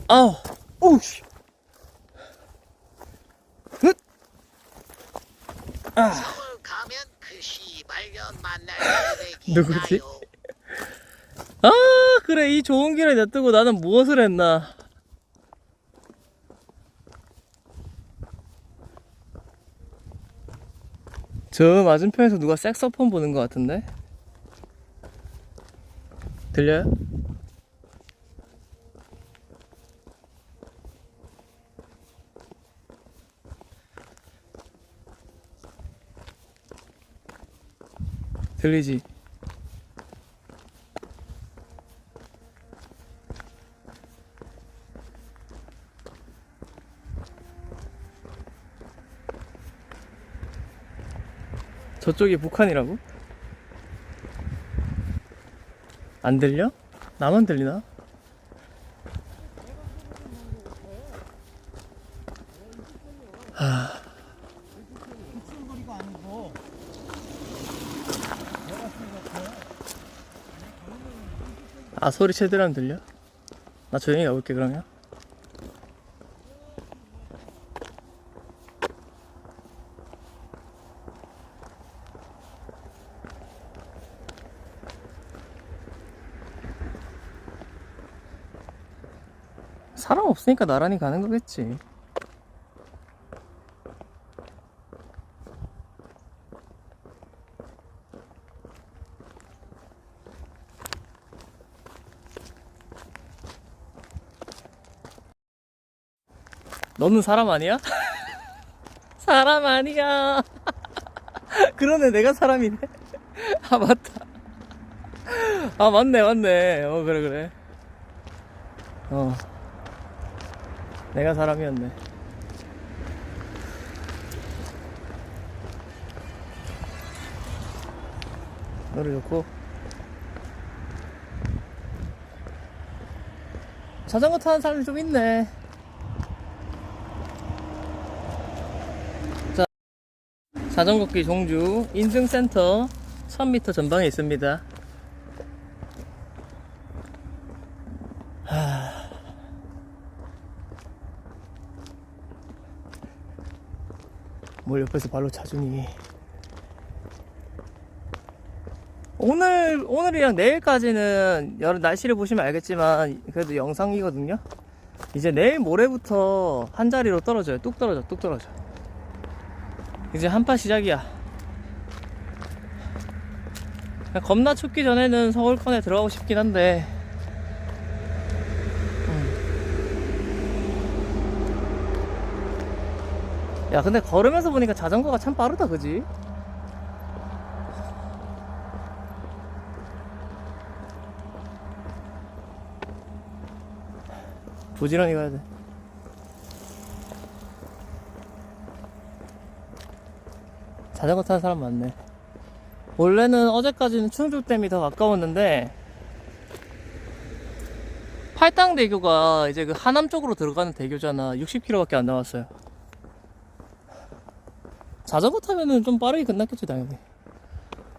[SPEAKER 1] 아우 오우 씨.
[SPEAKER 6] 가면 그 시발년 만날
[SPEAKER 1] 누구지? 그래, 이 좋은 길을 냅두고 나는 무엇을 했나. 저 맞은편에서 누가 색소폰 보는 것 같은데? 들려요? 들리지? 저쪽이 북한이라고? 안 들려? 나만 들리나? 소리 제대로 안 들려? 나 조용히 가볼게 그러면. 사람 없으니까 나란히 가는 거겠지. 너는 사람 아니야? 사람 아니야. 그러네, 내가 사람이네. 맞다. 맞네. 그래. 내가 사람이었네. 노래 좋고. 자전거 타는 사람이 좀 있네. 자, 자전거길 종주 인증센터 1000m 전방에 있습니다. 뭘 옆에서 발로 차주니. 오늘이랑 내일까지는 여름 날씨를 보시면 알겠지만 그래도 영상이거든요. 이제 내일 모레부터 한 자리로 떨어져요. 뚝 떨어져. 이제 한파 시작이야. 겁나 춥기 전에는 서울권에 들어가고 싶긴 한데 야, 근데 걸으면서 보니까 자전거가 참 빠르다, 그지? 부지런히 가야 돼. 자전거 타는 사람 많네. 원래는 어제까지는 충주댐이 더 가까웠는데 팔당대교가 이제 그 하남 쪽으로 들어가는 대교잖아. 60km밖에 안 남았어요. 자전거 타면은 좀 빠르게 끝났겠지, 당연히.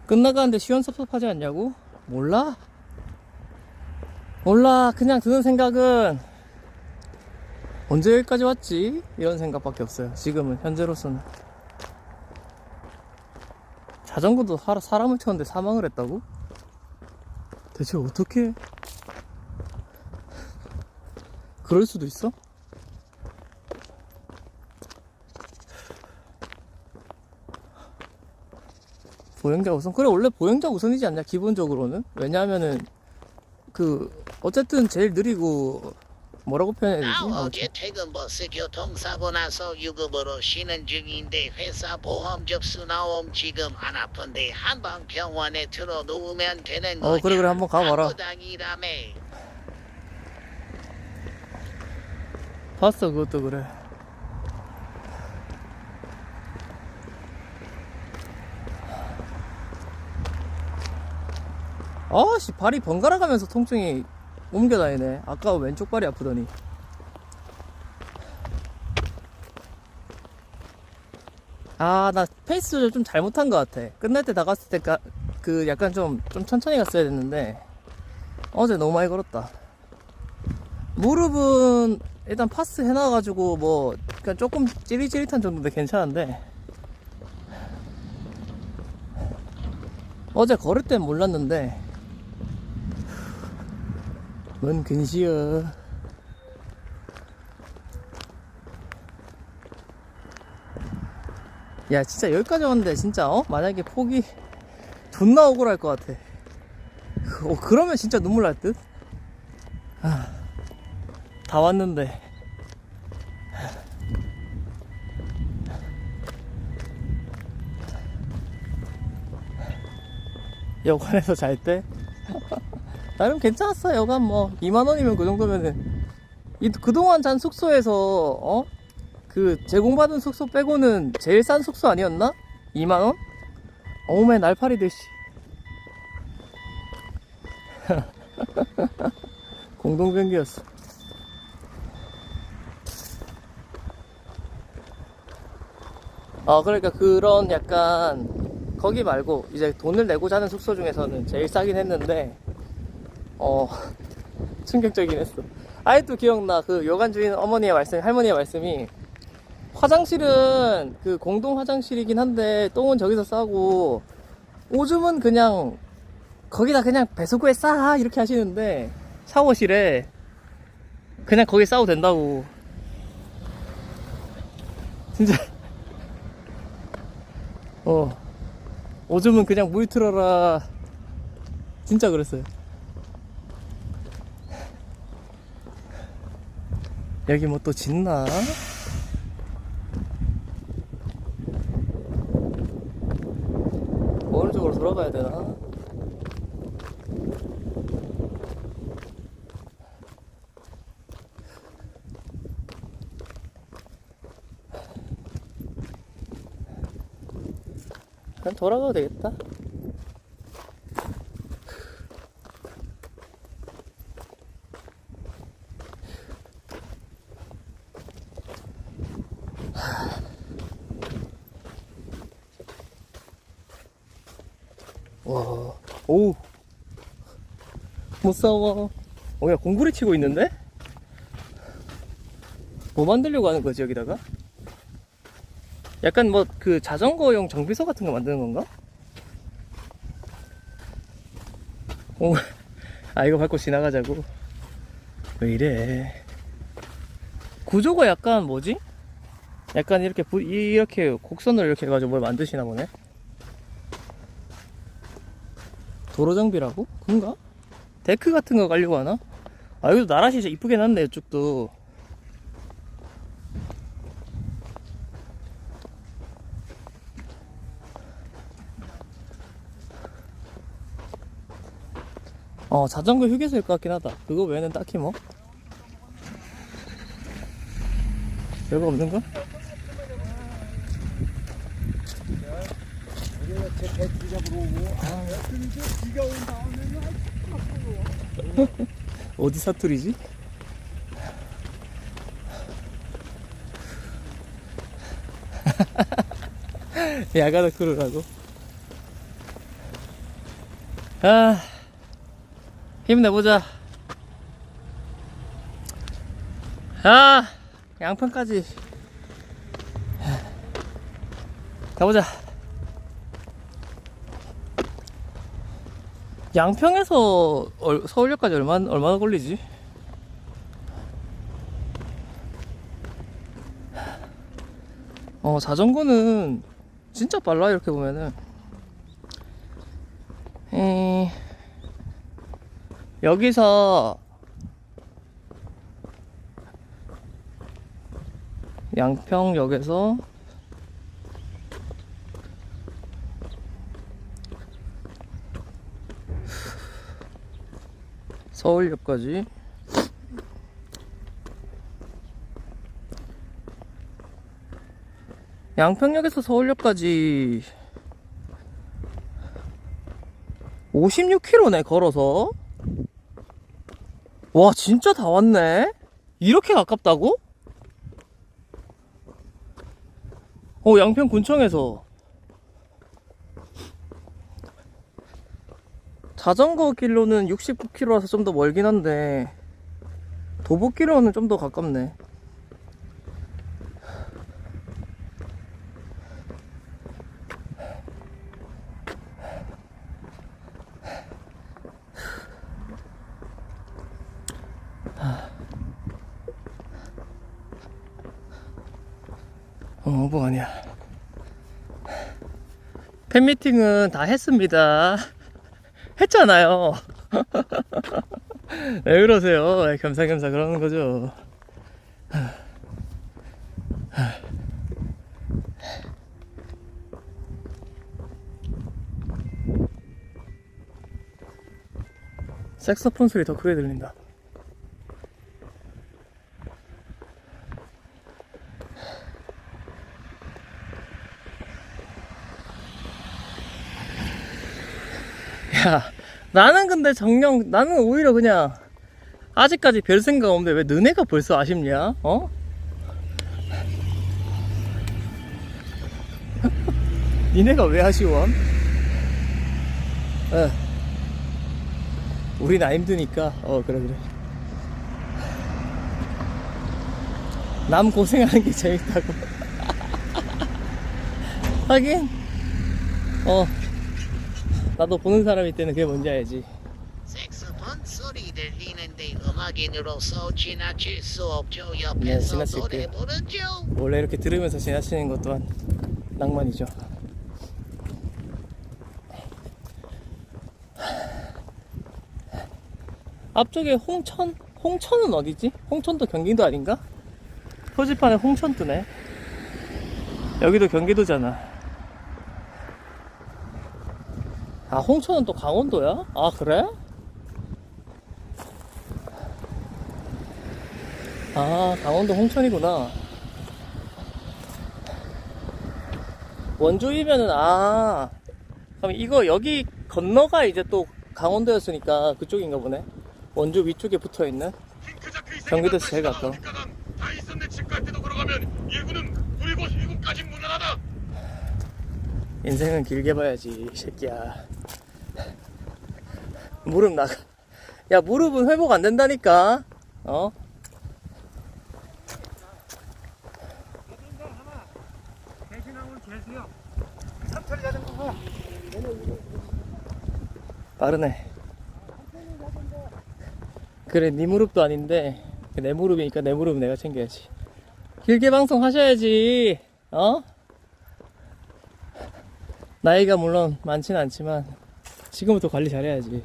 [SPEAKER 1] 끝나가는데 시원섭섭하지 않냐고? 몰라? 그냥 드는 생각은 언제 여기까지 왔지? 이런 생각밖에 없어요. 지금은, 현재로서는. 자전거도 사람을 쳤는데 사망을 했다고? 대체 어떻게? 그럴 수도 있어? 보행자 우선? 그래, 원래 보행자 우선이지 않냐, 기본적으로는? 왜냐하면은 어쨌든 제일 느리고 뭐라고 표현해야 되지?
[SPEAKER 6] 나 어제 퇴근 버스 교통사고 나서 유급으로 쉬는 중인데 회사 보험 접수 나옴. 지금 안 아픈데 한방 병원에 들어 누우면 되는 거냐?
[SPEAKER 1] 그래, 한번 가봐라.
[SPEAKER 6] 당이라며.
[SPEAKER 1] 봤어, 그것도 그래. 아씨, 발이 번갈아 가면서 통증이 옮겨다니네. 아까 왼쪽 발이 아프더니. 나 페이스 조절 좀 잘못한 것 같아. 끝날 때 나갔을 때 약간 좀 천천히 갔어야 됐는데 어제 너무 많이 걸었다. 무릎은 일단 파스 해놔가지고 그냥 조금 찌릿찌릿한 정도인데 괜찮은데 어제 걸을 땐 몰랐는데 뭔 근시여. 야, 진짜 여기까지 왔는데 진짜 만약에 폭이 존나 억울할 것 같아. 그러면 진짜 눈물 날 듯? 다 왔는데. 여관에서 잘 때? 나름 괜찮았어. 여관 2만원이면 그 정도면은 그동안 잔 숙소에서 제공받은 숙소 빼고는 제일 싼 숙소 아니었나? 2만원? 어우매 날파리들 씨. 공동변기였어. 그러니까 그런 약간 거기 말고 이제 돈을 내고 자는 숙소 중에서는 제일 싸긴 했는데 충격적이긴 했어. 아직도 기억나. 그 여관 주인 할머니의 말씀이 화장실은 공동 화장실이긴 한데 똥은 저기서 싸고 오줌은 그냥 거기다 그냥 배수구에 싸 이렇게 하시는데 샤워실에 그냥 거기 싸도 된다고. 진짜 오줌은 그냥 물 틀어라. 진짜 그랬어요. 여기 또 짖나? 어느 쪽으로 돌아가야 되나? 그냥 돌아가도 되겠다. 와, 오, 무서워. 야, 공구리 치고 있는데? 뭐 만들려고 하는 거지, 여기다가? 약간 뭐, 그 자전거용 정비소 같은 거 만드는 건가? 오, 아, 이거 밟고 지나가자고. 왜 이래. 구조가 약간 뭐지? 약간 이렇게, 이렇게 곡선을 이렇게 해가지고 뭘 만드시나 보네? 도로 정비라고? 그런가? 데크 같은 거 가려고 하나? 아, 여기도 나라시 진짜 이쁘게 났네, 이쪽도. 자전거 휴게소일 것 같긴 하다. 그거 외에는 딱히 뭐 별거 없는가? 어디 사투리지? 야가다 크루라고? 아, 힘내보자. 아, 양평까지 가보자. 양평에서 서울역까지 얼마나 걸리지? 자전거는 진짜 빨라, 이렇게 보면은. 여기서 양평역에서 서울역까지 양평역에서 서울역까지 56km네, 걸어서. 와, 진짜 다 왔네? 이렇게 가깝다고? 양평 군청에서 자전거 길로는 69km라서 좀 더 멀긴 한데 도보길로는 좀 더 가깝네. 뭐 아니야. 팬미팅은 다 했습니다. 했잖아요. 왜 그러세요? 겸사겸사 그러는 거죠. 색소폰 소리 더 크게 들린다. 야, 나는 근데 나는 오히려 그냥 아직까지 별 생각 없는데 왜 너네가 벌써 아쉽냐? 니네가 왜 아쉬워? 우리 나 힘드니까. 그래. 남 고생하는 게 재밌다고. 하긴 나도 보는 사람일 때는 그게 뭔지 알지.
[SPEAKER 6] 색소폰 소리 들리는데 음악인으로서 지나칠 수 없죠.
[SPEAKER 1] 네,
[SPEAKER 6] 옆에서
[SPEAKER 1] 지나칠게요.
[SPEAKER 6] 노래 부르죠.
[SPEAKER 1] 원래 이렇게 들으면서 지나치는 것 또한 낭만이죠. 앞쪽에 홍천은 어디지? 홍천도 경기도 아닌가? 표지판에 홍천 뜨네. 여기도 경기도잖아. 아, 홍천은 또 강원도야? 아, 그래? 아, 강원도 홍천이구나. 원주이면은, 그럼 이거 여기 건너가 이제 또 강원도였으니까 그쪽인가 보네. 원주 위쪽에 붙어 있는 경기도에서 제일 가까워.
[SPEAKER 5] 다 있었네. 집갈 때도 걸어가면 1군은 그리고 2군까지 무난하다.
[SPEAKER 1] 인생은 길게 봐야지, 이 새끼야. 무릎 나가. 야, 무릎은 회복 안 된다니까. 어? 빠르네. 그래, 네 무릎도 아닌데 내 무릎이니까 내 무릎은 내가 챙겨야지. 길게 방송 하셔야지. 어? 나이가 물론 많지는 않지만 지금부터 관리 잘해야지.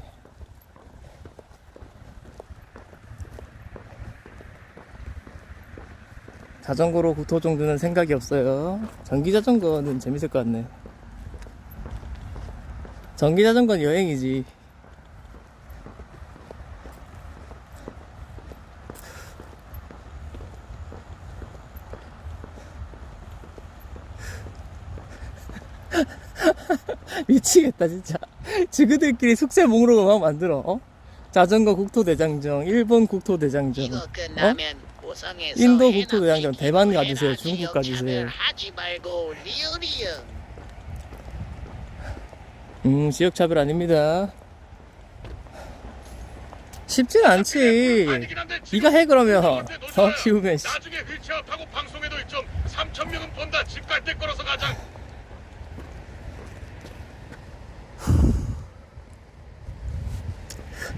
[SPEAKER 1] 자전거로 국토 정도는 생각이 없어요. 전기 자전거는 재밌을 것 같네. 전기 자전거는 여행이지. 미치겠다 진짜. 지그들끼리 숙제 목록을 막 만들어. 어? 자전거 국토대장정, 일본 국토대장정,
[SPEAKER 6] 이거 끝나면 고성에서
[SPEAKER 1] 인도
[SPEAKER 6] 해나
[SPEAKER 1] 국토대장정,
[SPEAKER 6] 비키고
[SPEAKER 1] 대만
[SPEAKER 6] 해나
[SPEAKER 1] 가주세요, 중국
[SPEAKER 6] 지역
[SPEAKER 1] 가주세요.
[SPEAKER 6] 차별하지 말고 리얼이요.
[SPEAKER 1] 지역차별 아닙니다. 쉽진 않지. 네가 해 그러면. 쉬우면 씨.
[SPEAKER 5] 나중에 휠체어 타고 방송에도 좀 3,000명은 본다. 집 갈 때 걸어서 가자.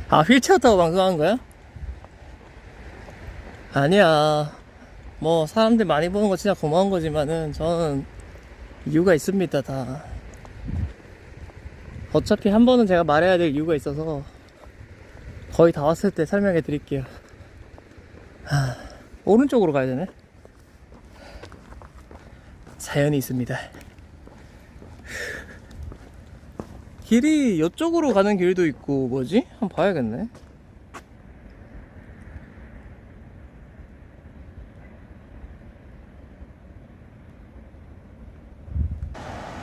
[SPEAKER 1] 아, 휠체어 타고 방송하는 거야? 아니야. 뭐 사람들 많이 보는 거 진짜 고마운 거지만은 저는 이유가 있습니다. 다 어차피 한 번은 제가 말해야 될 이유가 있어서 거의 다 왔을 때 설명해 드릴게요. 오른쪽으로 가야 되네. 사연이 있습니다. 길이 이쪽으로 가는 길도 있고 뭐지? 한번 봐야겠네.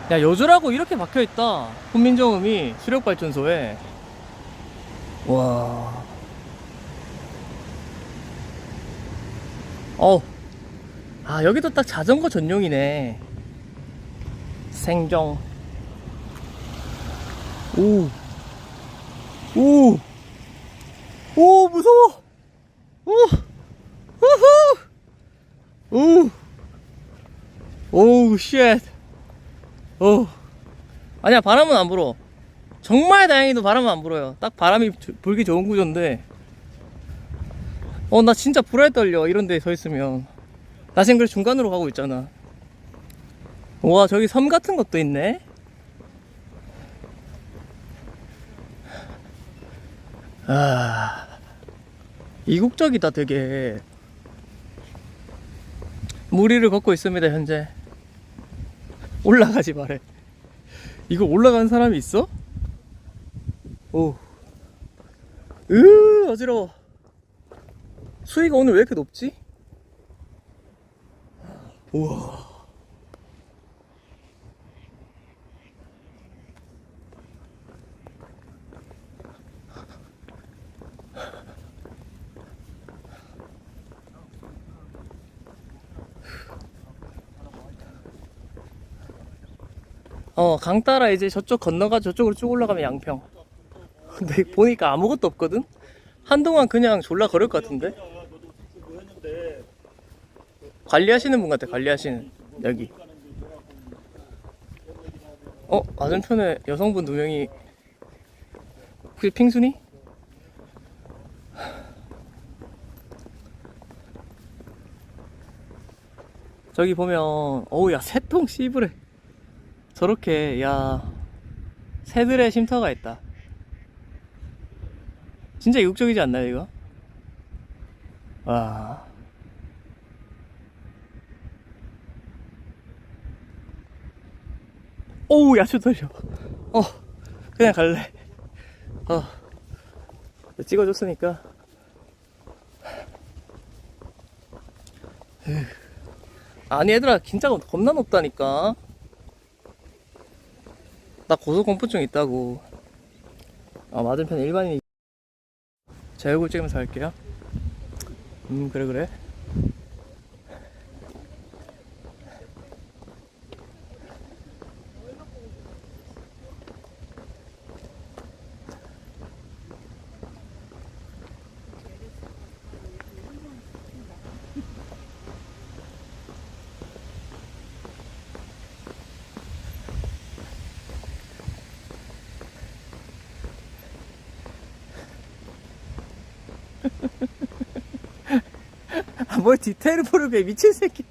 [SPEAKER 1] 야, 여주라고 이렇게 박혀있다. 훈민정음이 수력발전소에. 와. 아, 여기도 딱 자전거 전용이네. 생정. 오. 오. 오, 무서워. 오. 우후. 오. 오, 쉣. 아니야, 바람은 안 불어. 정말 다행히도 바람은 안 불어요. 딱 바람이 불기 좋은 구조인데. 나 진짜 불알 떨려. 이런 데 서 있으면. 나 지금 그래 중간으로 가고 있잖아. 와, 저기 섬 같은 것도 있네. 아, 이국적이다 되게. 물 위를 걷고 있습니다 현재. 올라가지 말해. 이거 올라가는 사람이 있어? 오. 어지러워. 수위가 오늘 왜 이렇게 높지? 우와. 강 따라 이제 저쪽 건너가 저쪽으로 쭉 올라가면 양평. 근데 보니까 아무것도 없거든? 한동안 그냥 졸라 걸을 것 같은데? 관리하시는 분 같아, 관리하시는. 여기. 맞은편에 여성분 2명이. 혹시 핑순이? 저기 보면, 야, 새통 씨부래. 저렇게, 야, 새들의 쉼터가 있다. 진짜 이국적이지 않나요, 이거? 와. 오우, 야채 떨려. 그냥 갈래. 찍어줬으니까. 아니, 얘들아, 진짜 겁나 높다니까. 나 고소공포증 있다고. 맞은편에 일반인이. 제 얼굴 찍으면서 할게요. 그래. 뭘 디테일을 모르게 미친 새끼네.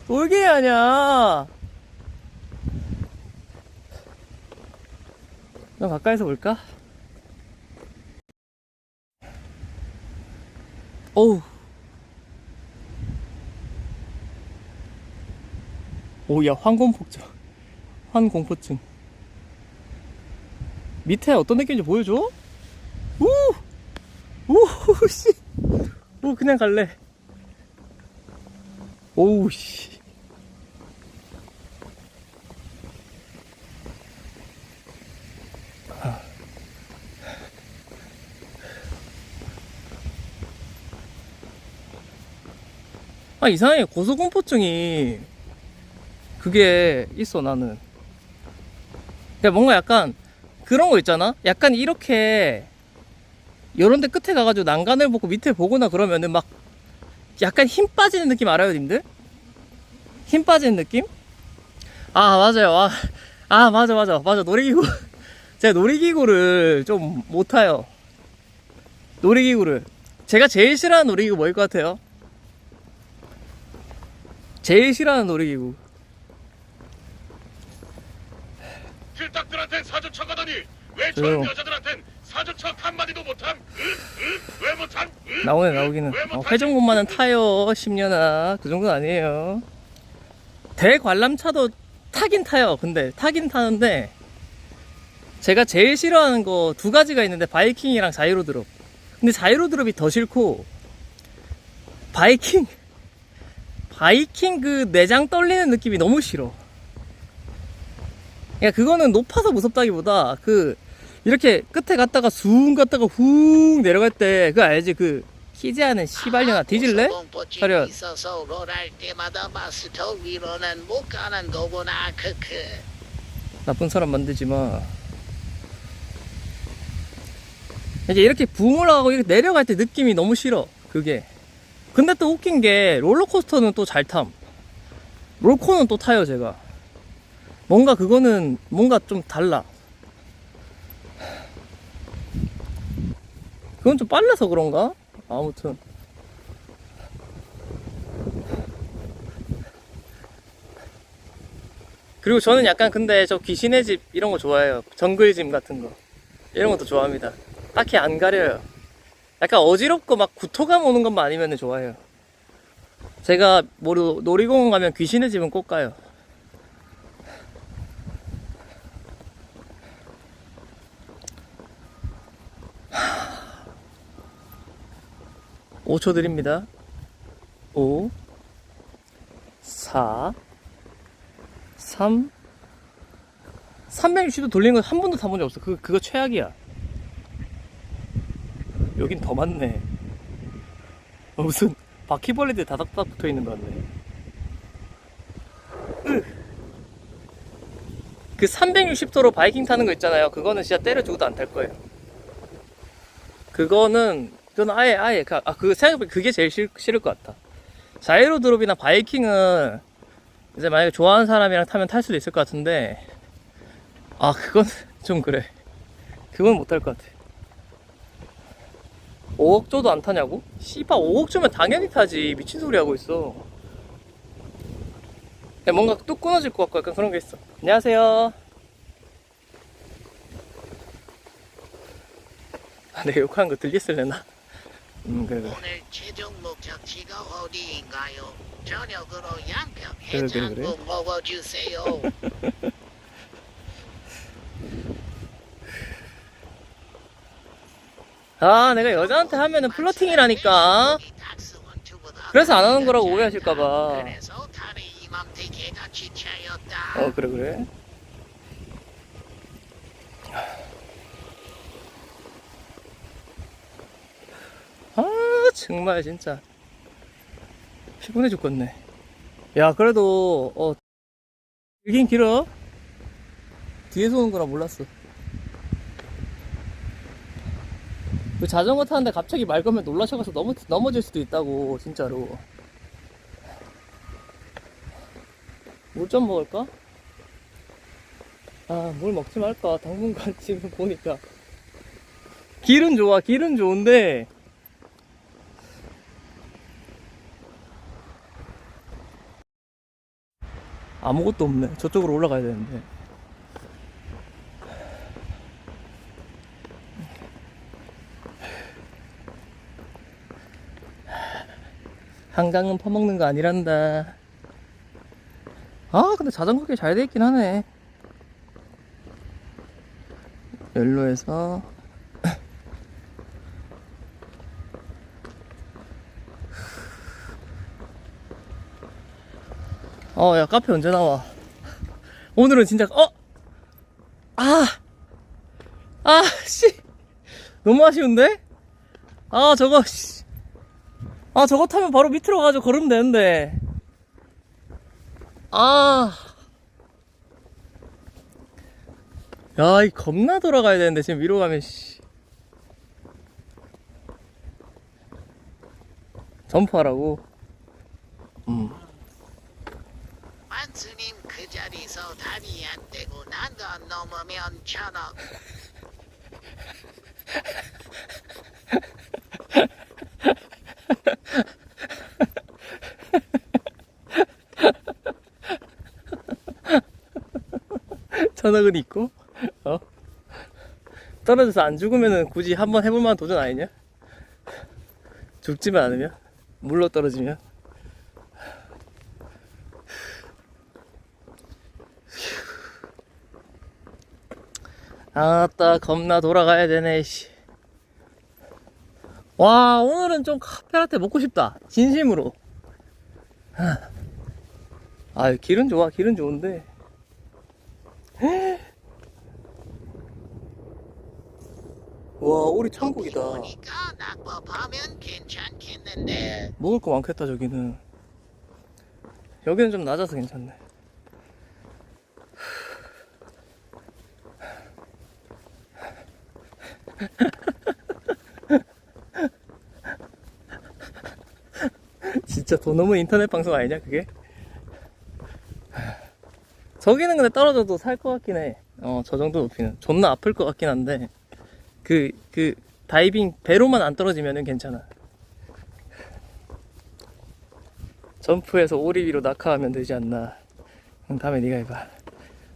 [SPEAKER 1] 돌게 하냐. 좀 가까이서 볼까? 어우. 오, 야, 황공폭증. 환공포증. 밑에 어떤 느낌인지 보여줘? 우! 우, 씨. 오, 그냥 갈래. 오우, 씨. 아, 이상해. 고소공포증이 그게 있어, 나는. 그러니까 뭔가 약간 그런 거 있잖아? 약간 이렇게 요런 데 끝에 가가지고 난간을 보고 밑에 보거나 그러면은 막 약간 힘 빠지는 느낌 알아요, 님들? 힘 빠지는 느낌? 아, 맞아요. 맞아. 놀이기구. 제가 놀이기구를 좀 못 타요. 놀이기구를. 제가 제일 싫어하는 놀이기구 뭐일 것 같아요? 제일 싫어하는 놀이기구.
[SPEAKER 5] 길딱들한텐 사조척 하더니 왜
[SPEAKER 1] 조용.
[SPEAKER 5] 젊은 여자들한텐 사조척 한마디도 못함? 왜 못함?
[SPEAKER 1] 나오기는. 회전목마는 타요, 10년아. 그 정도는 아니에요. 대관람차도 타긴 타요. 근데 타긴 타는데 제가 제일 싫어하는 거 두 가지가 있는데 바이킹이랑 자이로드롭. 근데 자이로드롭이 더 싫고 바이킹 그 내장 떨리는 느낌이 너무 싫어. 그러니까 그거는 높아서 무섭다기보다 그 이렇게 끝에 갔다가 숭 갔다가 훅 내려갈 때 그거 알지? 그 키즈하는 시발년아 뒤질래?
[SPEAKER 6] 고소공포증이
[SPEAKER 1] 차렷.
[SPEAKER 6] 있어서 롤할 때마다 마스터 위로는 못 가는 거구나. 크크.
[SPEAKER 1] 나쁜 사람 만들지 마. 이제 이렇게 붕을 하고 이렇게 내려갈 때 느낌이 너무 싫어. 그게. 근데 또 웃긴 게 롤러코스터는 또 잘 탐. 롤코는 또 타요, 제가. 뭔가 그거는 뭔가 좀 달라. 그건 좀 빨라서 그런가? 아무튼. 그리고 저는 약간 근데 저 귀신의 집 이런 거 좋아해요. 정글짐 같은 거. 이런 것도 좋아합니다. 딱히 안 가려요. 약간 어지럽고 막 구토감 오는 것만 아니면 좋아해요. 제가 놀이공원 가면 귀신의 집은 꼭 가요. 하... 5초 드립니다. 5 4 3 360도 돌리는 거 한 번도 타본 적 없어. 그거 최악이야. 여긴 더 많네. 무슨 바퀴벌레들 다닥다닥 붙어 있는 거 같네. 그 360도로 바이킹 타는 거 있잖아요. 그거는 진짜 때려 죽어도 안 탈 거예요. 그건 아예 그 생각해보면 그게 제일 싫을 것 같아. 자이로 드롭이나 바이킹은 이제 만약에 좋아하는 사람이랑 타면 탈 수도 있을 것 같은데, 아, 그건 좀 그래. 그건 못 탈 것 같아. 5억 줘도 안 타냐고? 씨발 5억 주면 당연히 타지. 미친 소리 하고 있어. 뭔가 뚝 끊어질 것 같고 약간 그런 게 있어. 안녕하세요. 내가 욕하는 거 들렸을래나? 그래.
[SPEAKER 6] 오늘 최종 목적지가 어디인가요? 저녁으로 양평
[SPEAKER 1] 그래.
[SPEAKER 6] 해장국 먹어주세요.
[SPEAKER 1] 아, 내가 여자한테 하면은 플러팅이라니까. 그래서 안 하는 거라고 오해하실까봐.
[SPEAKER 6] 그래서 다리 이맘때 개같이 차였다.
[SPEAKER 1] 그래. 아, 정말 진짜 피곤해 죽겠네. 야, 그래도 길긴 길어. 뒤에서 오는 거라 몰랐어. 그 자전거 타는데 갑자기 말 거면 놀라셔가서 넘어질 수도 있다고. 진짜로. 물 좀 먹을까? 아, 물 먹지 말까? 당분간 지금 보니까 길은 좋은데 아무것도 없네. 저쪽으로 올라가야 되는데. 한강은 퍼먹는 거 아니란다. 아, 근데 자전거 길 잘 돼 있긴 하네. 연로에서 야, 카페 언제 나와? 오늘은 진짜, 씨. 너무 아쉬운데? 씨. 저거 타면 바로 밑으로 가지고 걸으면 되는데. 야, 이 겁나 돌아가야 되는데, 지금 위로 가면, 씨. 점프하라고?
[SPEAKER 6] 만수님 그 자리에서 다리 안 떼고 난도 안 넘으면 1,000원.
[SPEAKER 1] 천억은 있고, 떨어져서 안 죽으면은 굳이 한번 해볼 만한 도전 아니냐? 죽지만 않으면? 물로 떨어지면? 아따, 겁나 돌아가야 되네, 씨. 와, 오늘은 좀 카페라테 먹고 싶다. 진심으로. 길은 좋아, 길은 좋은데. 와, 오리 천국이다.
[SPEAKER 6] 보니까 낙법하면 괜찮겠는데.
[SPEAKER 1] 먹을 거 많겠다, 저기는. 여기는 좀 낮아서 괜찮네. 진짜 돈 넘은 인터넷 방송 아니냐, 그게? 저기는 근데 떨어져도 살 것 같긴 해. 저 정도 높이는. 존나 아플 것 같긴 한데. 다이빙, 배로만 안 떨어지면은 괜찮아. 점프해서 오리 위로 낙하하면 되지 않나. 다음에 네가 해봐.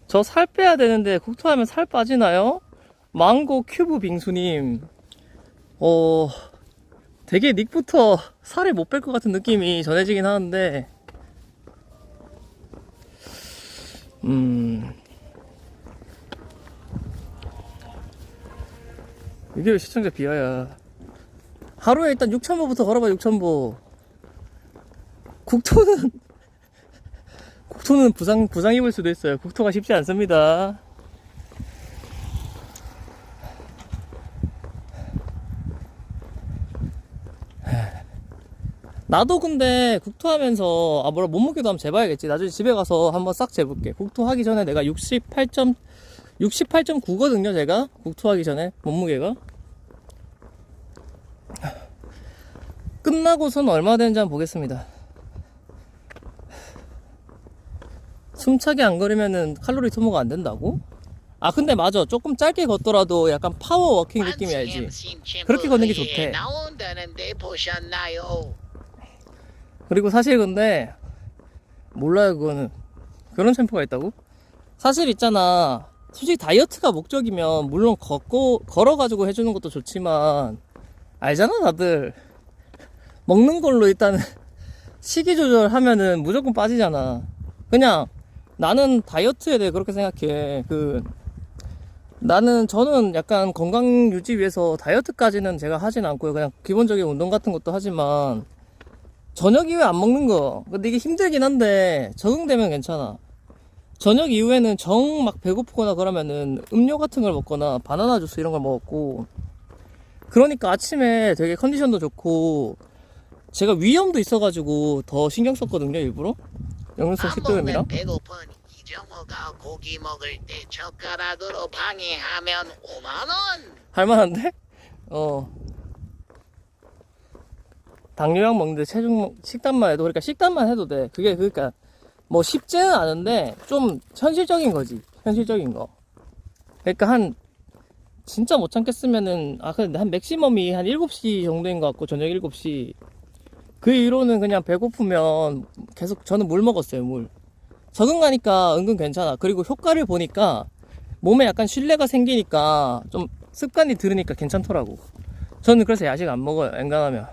[SPEAKER 1] 저 살 빼야 되는데, 국토하면 살 빠지나요? 망고 큐브 빙수님. 되게 닉부터 살을 못 뺄 것 같은 느낌이 전해지긴 하는데, 이게 왜 시청자 비하야. 하루에 일단 6,000보부터 걸어봐. 6,000보. 국토는 부상 입을 수도 있어요. 국토가 쉽지 않습니다. 나도 근데 국토하면서 몸무게도 한번 재봐야겠지. 나중에 집에 가서 한번 싹 재볼게. 국토하기 전에 내가 68.9거든요 제가 국토하기 전에 몸무게가. 끝나고선 얼마 되는지 한번 보겠습니다. 숨차게 안 걸으면은 칼로리 소모가 안 된다고? 근데 맞아, 조금 짧게 걷더라도 약간 파워워킹 느낌이야지. 그렇게 걷는 게 좋대.
[SPEAKER 6] 나온다는데 보셨나요?
[SPEAKER 1] 그리고 사실 근데 몰라요, 그거는. 그런 챔프가 있다고? 사실 있잖아, 솔직히 다이어트가 목적이면 물론 걸어가지고 해주는 것도 좋지만, 알잖아 다들. 먹는 걸로 일단 식이 조절하면은 무조건 빠지잖아. 그냥 나는 다이어트에 대해 그렇게 생각해. 저는 약간 건강 유지 위해서 다이어트까지는 제가 하진 않고요. 그냥 기본적인 운동 같은 것도 하지만, 저녁 이후에 안 먹는 거. 근데 이게 힘들긴 한데, 적응되면 괜찮아. 저녁 이후에는 정 막 배고프거나 그러면은 음료 같은 걸 먹거나 바나나 주스 이런 걸 먹었고, 그러니까 아침에 되게 컨디션도 좋고, 제가 위염도 있어가지고 더 신경 썼거든요, 일부러. 영양성 식도염이랑.
[SPEAKER 6] 배고픈 이정호가 고기 먹을 때 젓가락으로 방해하면 5만원.
[SPEAKER 1] 할만한데? 당뇨약 먹는데 식단만 해도, 그러니까 식단만 해도 돼. 그러니까 뭐 쉽지는 않은데 좀 현실적인 거지. 현실적인 거. 그러니까 진짜 못 참겠으면은, 근데 한 맥시멈이 한 7시 정도인 것 같고, 저녁 7시. 그 이후로는 그냥 배고프면 계속, 저는 물 먹었어요, 물. 적응하니까 은근 괜찮아. 그리고 효과를 보니까 몸에 약간 신뢰가 생기니까 좀 습관이 들으니까 괜찮더라고. 저는 그래서 야식 안 먹어요, 엔간하면.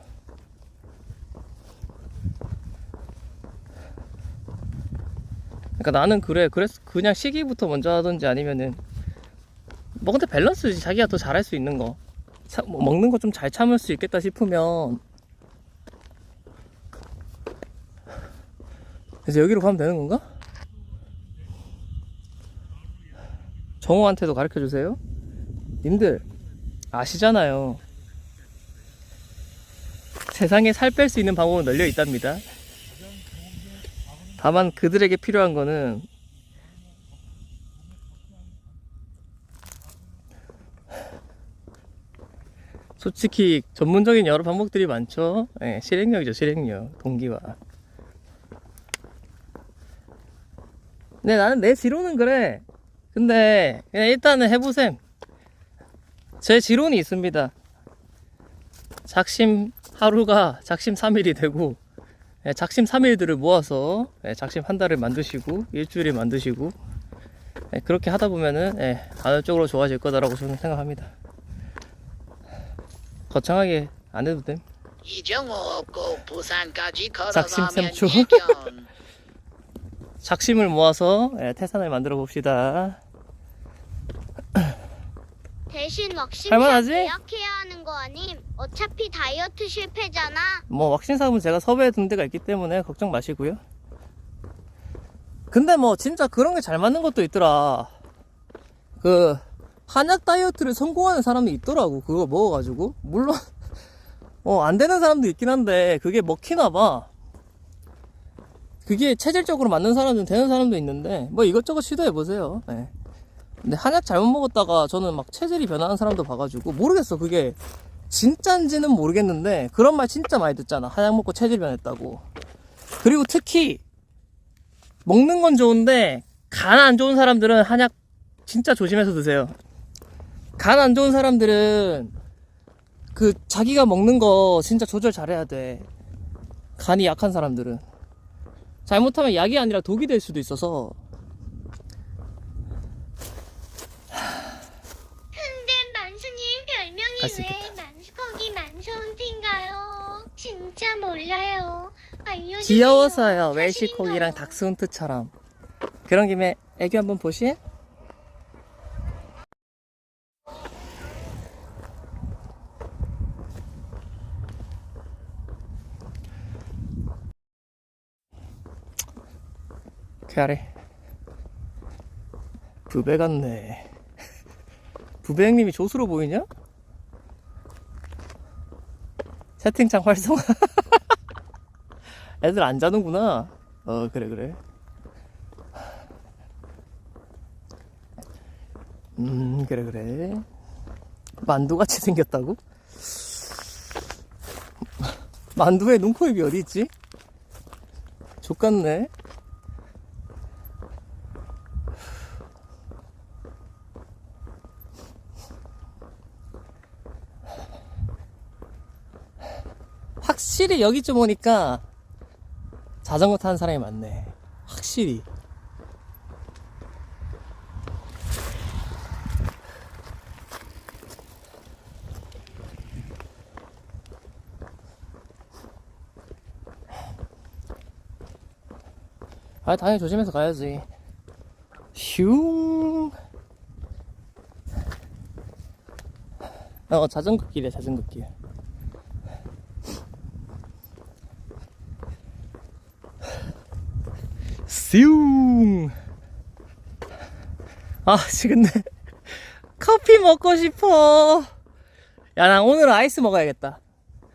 [SPEAKER 1] 그러니까 나는 그래서 그냥 시기부터 먼저 하든지 아니면은 뭐 근데 밸런스지. 자기가 더 잘할 수 있는 거. 뭐 먹는 거 좀 잘 참을 수 있겠다 싶으면 이제 여기로 가면 되는 건가? 정호한테도 가르쳐 주세요. 님들 아시잖아요. 세상에 살 뺄 수 있는 방법은 널려 있답니다. 다만 그들에게 필요한 거는 솔직히 전문적인 여러 방법들이 많죠. 네, 실행력이죠, 실행력. 동기화. 근데 나는 내 지론은 그래. 근데 그냥 일단은 해보셈. 제 지론이 있습니다. 작심 하루가 작심 3일이 되고, 작심 3일들을 모아서 작심 한 달을 만드시고 일주일을 만드시고, 그렇게 하다 보면은 간헐적으로 좋아질 거다라고 저는 생각합니다. 거창하게 안 해도 됨.
[SPEAKER 6] 이정호 없고 부산까지
[SPEAKER 1] 작심
[SPEAKER 6] 걸어가면
[SPEAKER 1] 3초.
[SPEAKER 6] 예견.
[SPEAKER 1] 작심을 모아서 태산을 만들어 봅시다.
[SPEAKER 4] 대신 왁싱샵
[SPEAKER 1] 할만하지?
[SPEAKER 4] 예약해야 하는 거 아님? 어차피 다이어트 실패잖아.
[SPEAKER 1] 뭐 왁싱샵은 제가 섭외해 둔 데가 있기 때문에 걱정 마시고요. 근데 뭐 진짜 그런 게 잘 맞는 것도 있더라. 그 한약 다이어트를 성공하는 사람이 있더라고. 그거 먹어가지고. 물론 안 되는 사람도 있긴 한데 그게 먹히나 봐. 그게 체질적으로 맞는 사람은 되는 사람도 있는데 뭐 이것저것 시도해 보세요. 근데 한약 잘못 먹었다가 저는 막 체질이 변하는 사람도 봐가지고 모르겠어. 그게 진짜인지는 모르겠는데 그런 말 진짜 많이 듣잖아. 한약 먹고 체질 변했다고. 그리고 특히 먹는 건 좋은데 간 안 좋은 사람들은 한약 진짜 조심해서 드세요. 간 안 좋은 사람들은 그 자기가 먹는 거 진짜 조절 잘해야 돼. 간이 약한 사람들은 잘못하면 약이 아니라 독이 될 수도 있어서.
[SPEAKER 4] 근데 만수님
[SPEAKER 1] 갈수
[SPEAKER 4] 별명이
[SPEAKER 1] 있겠다.
[SPEAKER 4] 왜 만수거기 만수훈트인가요? 진짜 몰라요. 알려주세요.
[SPEAKER 1] 귀여워서요. 웰시코기랑 닥스훈트처럼. 그런 김에 애교 한번 보실? 그 아래 부배 같네. 부배 형님이 조수로 보이냐? 채팅창 활성화. 애들 안 자는구나. 그래. 그래. 만두같이 생겼다고? 만두에 눈, 코, 입이 어디 있지? 족같네. 확실히 여기쯤 오니까 자전거 타는 사람이 많네. 확실히. 당연히 조심해서 가야지. 슝. 자전거 길이야, 자전거 길. 슝. 지금 커피 먹고 싶어. 야, 나 오늘 아이스 먹어야겠다.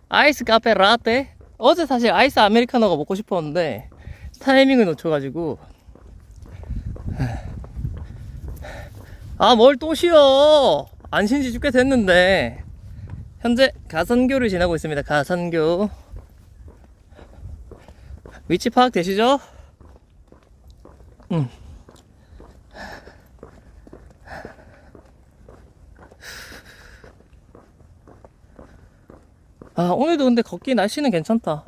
[SPEAKER 1] 아이스 카페 라떼. 어제 사실 아이스 아메리카노가 먹고 싶었는데 타이밍을 놓쳐가지고. 뭘 또 쉬어. 안 쉰 지 꽤 됐는데. 현재 가선교를 지나고 있습니다. 가선교. 위치 파악 되시죠? 오늘도 근데 걷기 날씨는 괜찮다.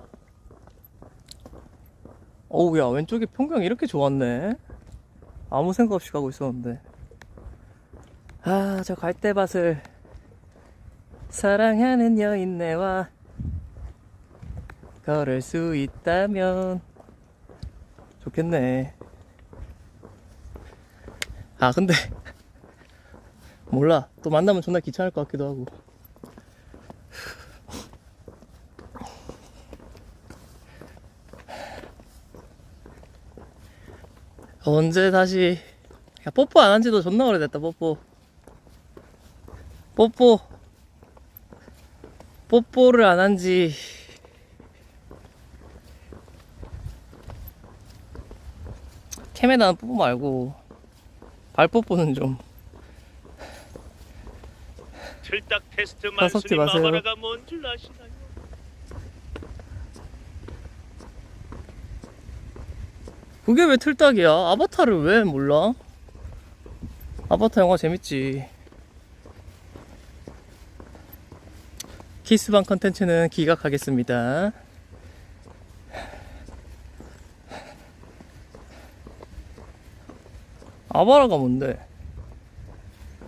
[SPEAKER 1] 어우, 야, 왼쪽에 풍경 이렇게 좋았네. 아무 생각 없이 가고 있었는데. 아, 저 갈대밭을 사랑하는 여인네와 걸을 수 있다면 좋겠네. 아, 근데 몰라, 또 만나면 존나 귀찮을 것 같기도 하고. 언제 다시, 야, 뽀뽀 안 한 지도 존나 오래됐다. 뽀뽀를 안 한지 캠에다는 뽀뽀 말고 발뽀뽀는 좀
[SPEAKER 3] 틀딱 테스트
[SPEAKER 1] 섞지
[SPEAKER 3] 만순이
[SPEAKER 1] 마세요.
[SPEAKER 3] 마마라가 뭔 줄 아시나요?
[SPEAKER 1] 그게 왜 틀딱이야? 아바타를 왜 몰라? 아바타 영화 재밌지. 키스방 컨텐츠는 기각하겠습니다. 아바라가 뭔데?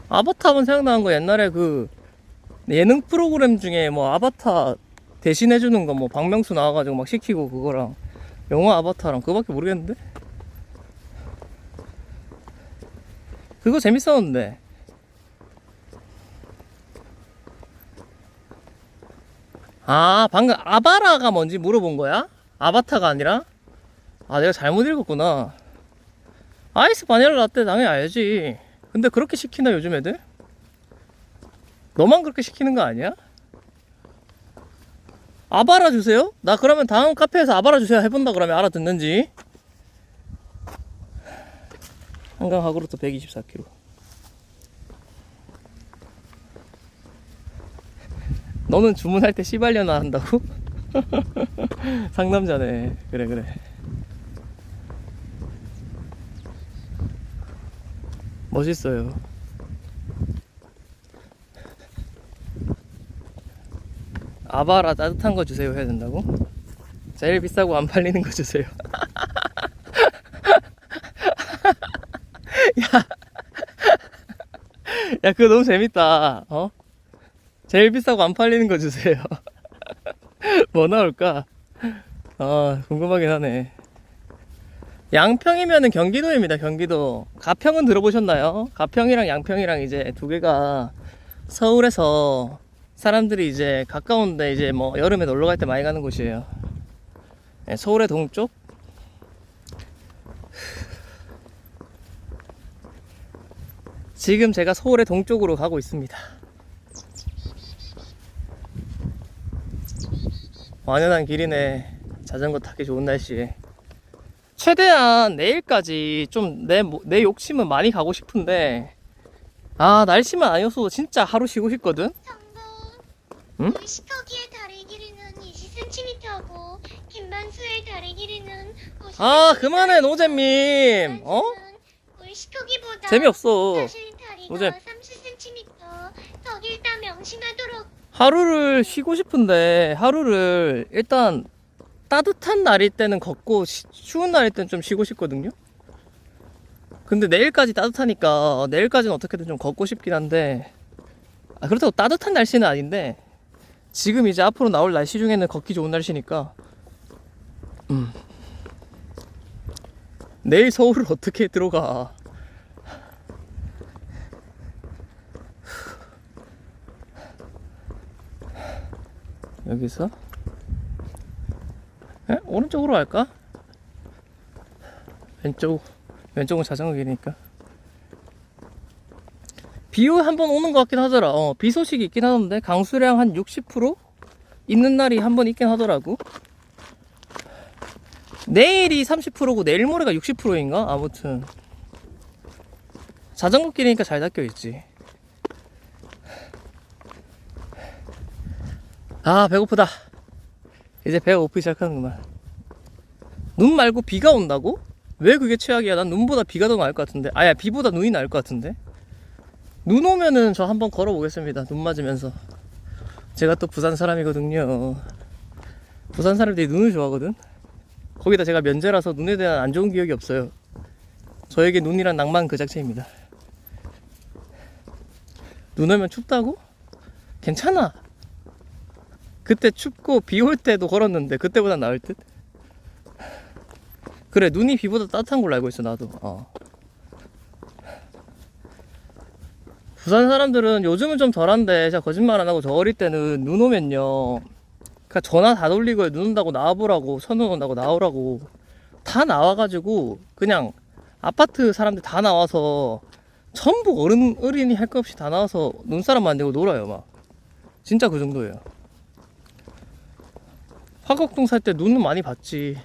[SPEAKER 1] 아바타 하면 생각나는 거 옛날에 그 예능 프로그램 중에 뭐 아바타 대신해주는 거 뭐 박명수 나와가지고 막 시키고 그거랑 영화 아바타랑 그거밖에 모르겠는데? 그거 재밌었는데. 아, 방금 아바라가 뭔지 물어본 거야? 아바타가 아니라? 아, 내가 잘못 읽었구나. 아이스 바닐라 라떼 당연히 알지. 근데 그렇게 시키나 요즘 애들? 너만 그렇게 시키는 거 아니야? 아바라 주세요? 나 그러면 다음 카페에서 아바라 주세요 해본다 그러면 알아듣는지. 한강 하그로또 124km. 너는 주문할 때 씨발려나 한다고? 상남자네. 그래. 멋있어요. 아바라 따뜻한 거 주세요 해야 된다고? 제일 비싸고 안 팔리는 거 주세요. 야, 그거 너무 재밌다. 어? 제일 비싸고 안 팔리는 거 주세요. 뭐 나올까? 아, 궁금하긴 하네. 양평이면은 경기도입니다. 경기도. 가평은 들어보셨나요? 가평이랑 양평이랑 이제 두 개가 서울에서 사람들이 이제 가까운데 이제 뭐 여름에 놀러 갈 때 많이 가는 곳이에요. 네, 서울의 동쪽. 지금 제가 서울의 동쪽으로 가고 있습니다. 완연한 길이네. 자전거 타기 좋은 날씨에. 최대한 내일까지 좀 내 욕심은 많이 가고 싶은데, 아, 날씨만 아니었어도 진짜 하루 쉬고 싶거든? 응?
[SPEAKER 4] 물시커기의 다리 길이는 20cm고 김반수의 다리 길이는 50cm.
[SPEAKER 1] 아, 그만해, 노잼님. 어?
[SPEAKER 4] 물시커기보다
[SPEAKER 1] 재미없어.
[SPEAKER 4] 사실 다리가
[SPEAKER 1] 노잼.
[SPEAKER 4] 30cm 더 길다 명심하도록.
[SPEAKER 1] 하루를 쉬고 싶은데, 하루를 일단 따뜻한 날일 때는 걷고, 추운 날일 때는 좀 쉬고 싶거든요? 근데 내일까지 따뜻하니까, 내일까지는 어떻게든 좀 걷고 싶긴 한데, 아, 그렇다고 따뜻한 날씨는 아닌데, 지금 이제 앞으로 나올 날씨 중에는 걷기 좋은 날씨니까, 내일 서울을 어떻게 들어가. 여기서 오른쪽으로 갈까? 왼쪽은 자전거 길이니까. 비 한번 오는 것 같긴 하더라. 비 소식이 있긴 하던데 강수량 한 60% 있는 날이 한 번 있긴 하더라고. 내일이 30%고 내일 모레가 60%인가? 아무튼 자전거 길이니까 잘 닦여 있지. 아, 배고프다. 이제 배가 고프기 시작하는구만. 눈 말고 비가 온다고? 왜 그게 최악이야? 난 눈보다 비가 더 나을 것 같은데. 아야, 비보다 눈이 나을 것 같은데. 눈 오면은 저 한번 걸어보겠습니다. 눈 맞으면서. 제가 또 부산 사람이거든요. 부산 사람들이 눈을 좋아하거든. 거기다 제가 면제라서 눈에 대한 안 좋은 기억이 없어요. 저에게 눈이란 낭만 그 자체입니다. 눈 오면 춥다고? 괜찮아. 그때 춥고 비 올 때도 걸었는데 그때보다 나을 듯? 그래, 눈이 비보다 따뜻한 걸로 알고 있어 나도. 부산 사람들은 요즘은 좀 덜한데, 제가 거짓말 안 하고 저 어릴 때는 눈 오면요, 그니까 전화 다 돌리고 눈 온다고 나와보라고, 천눈 온다고 나오라고 다 나와가지고 그냥 아파트 사람들 다 나와서 전부 어린이 할 거 없이 다 나와서 눈사람 만들고 놀아요. 막 진짜 그 정도예요. 화곡동 살 때 눈은 많이 봤지.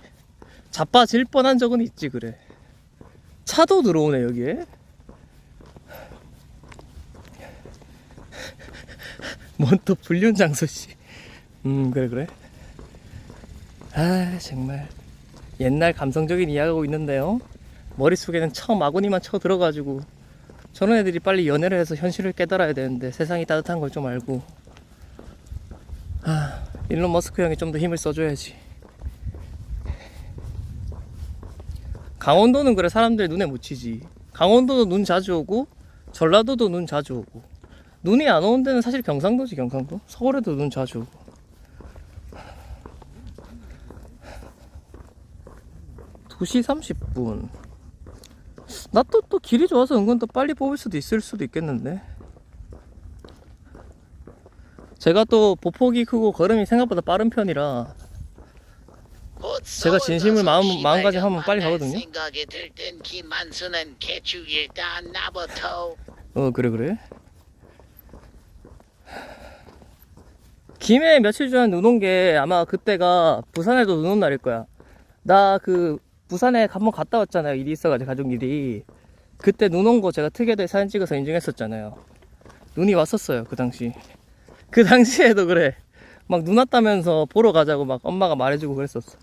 [SPEAKER 1] 자빠질 뻔한 적은 있지. 그래, 차도 들어오네 여기에. 뭔 또 불륜 장소씨. 그래. 아, 정말 옛날 감성적인 이야기하고 있는데요, 머릿속에는 처음 아고니만 쳐 들어가지고 저런 애들이 빨리 연애를 해서 현실을 깨달아야 되는데 세상이 따뜻한 걸 좀 알고. 일론 머스크 형이 좀 더 힘을 써줘야지. 강원도는 그래, 사람들 눈에 못 치지. 강원도도 눈 자주 오고 전라도도 눈 자주 오고. 눈이 안 오는 데는 사실 경상도지. 경상도, 서울에도 눈 자주 오고. 2시 30분. 나 또 길이 좋아서 은근 또 빨리 뽑을 수도 있을 수도 있겠는데. 제가 또 보폭이 크고 걸음이 생각보다 빠른 편이라 제가 진심을 마음가짐 하면 빨리 가거든요.
[SPEAKER 6] 생각이 들땐 김한수는 개추 일단 나부터.
[SPEAKER 1] 그래. 김해 며칠 전에 눈 온 게 아마 그때가 부산에도 눈 온 날일 거야. 나 그 부산에 한번 갔다 왔잖아요. 일이 있어가지고, 가족 일이. 그때 눈 온 거 제가 특이하게 사진 찍어서 인증했었잖아요. 눈이 왔었어요 그 당시. 그 당시에도 그래, 막 눈 왔다면서 보러 가자고 막 엄마가 말해주고 그랬었어.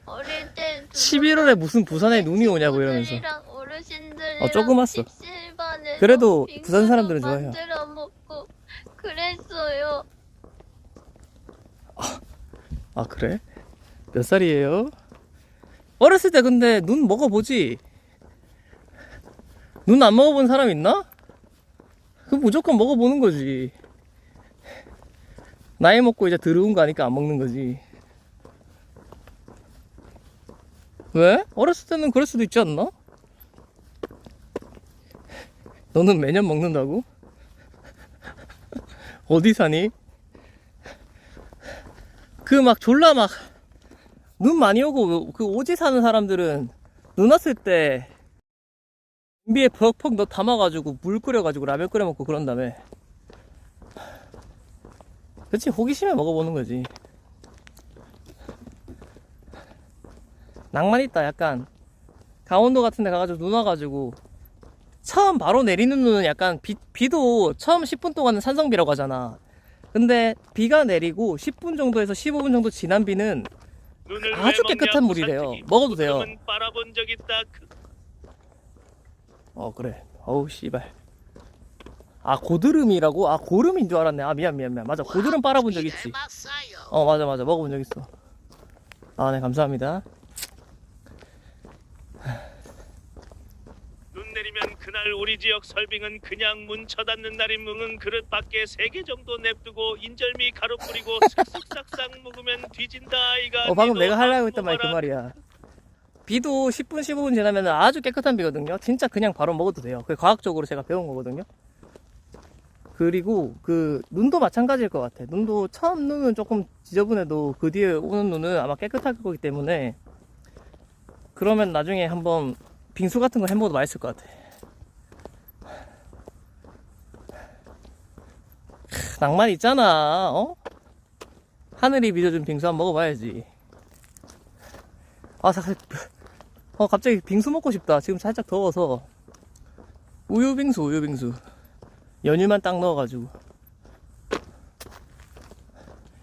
[SPEAKER 4] 어릴 때
[SPEAKER 1] 11월에 무슨 부산에 눈이 오냐고 이러면서.
[SPEAKER 4] 어르신들이랑
[SPEAKER 1] 조금 왔어.
[SPEAKER 4] PC방에서
[SPEAKER 1] 그래도
[SPEAKER 4] 빙수도
[SPEAKER 1] 부산 사람들은 좋아해요.
[SPEAKER 4] 만들어 먹고 그랬어요.
[SPEAKER 1] 아, 그래? 몇 살이에요? 어렸을 때 근데 눈 먹어보지? 눈 안 먹어본 사람 있나? 그 무조건 먹어보는 거지. 나이 먹고 이제 더러운 거 아니까 안 먹는 거지. 왜? 어렸을 때는 그럴 수도 있지 않나? 너는 매년 먹는다고? 어디 사니? 그 막 졸라 막 눈 많이 오고 그 오지 사는 사람들은 눈 왔을 때 냄비에 퍽퍽 넣어 담아가지고 물 끓여가지고 라면 끓여 먹고 그런 다음에. 그치, 호기심에 먹어보는 거지. 낭만 있다. 약간 강원도 같은 데 가가지고 눈 와가지고 처음 바로 내리는 눈은 약간 비도 처음 10분 동안은 산성비라고 하잖아. 근데 비가 내리고 10분 정도에서 15분 정도 지난 비는 아주 깨끗한 물이래요. 먹어도 돼요.
[SPEAKER 3] 빨아본 적 있다.
[SPEAKER 1] 그래. 어우 씨발. 아, 고드름이라고? 아, 고름인 줄 알았네. 아, 미안. 맞아, 고드름 빨아본 적 있지. 맞아, 먹어본 적 있어. 아, 네, 감사합니다.
[SPEAKER 3] 눈 내리면 그날 우리 지역 설빙은 그냥 문 쳐닫는 날이 묵은 그릇 밖에 3개 정도 냅두고 인절미 가루 뿌리고 슥슥싹싹 먹으면 뒤진다 아이가.
[SPEAKER 1] 방금 내가 하려고 했던 말이 그 말이야. 비도 10분 15분 지나면 아주 깨끗한 비거든요. 진짜 그냥 바로 먹어도 돼요. 그게 과학적으로 제가 배운 거거든요. 그리고 그 눈도 마찬가지일 것 같아. 눈도 처음 눈은 조금 지저분해도 그 뒤에 오는 눈은 아마 깨끗할 거기 때문에, 그러면 나중에 한번 빙수 같은 거 해먹어도 맛있을 것 같아. 낭만 있잖아. 하늘이 빚어준 빙수 한번 먹어봐야지. 갑자기 빙수 먹고 싶다. 지금 살짝 더워서. 우유빙수. 연유만 딱 넣어가지고.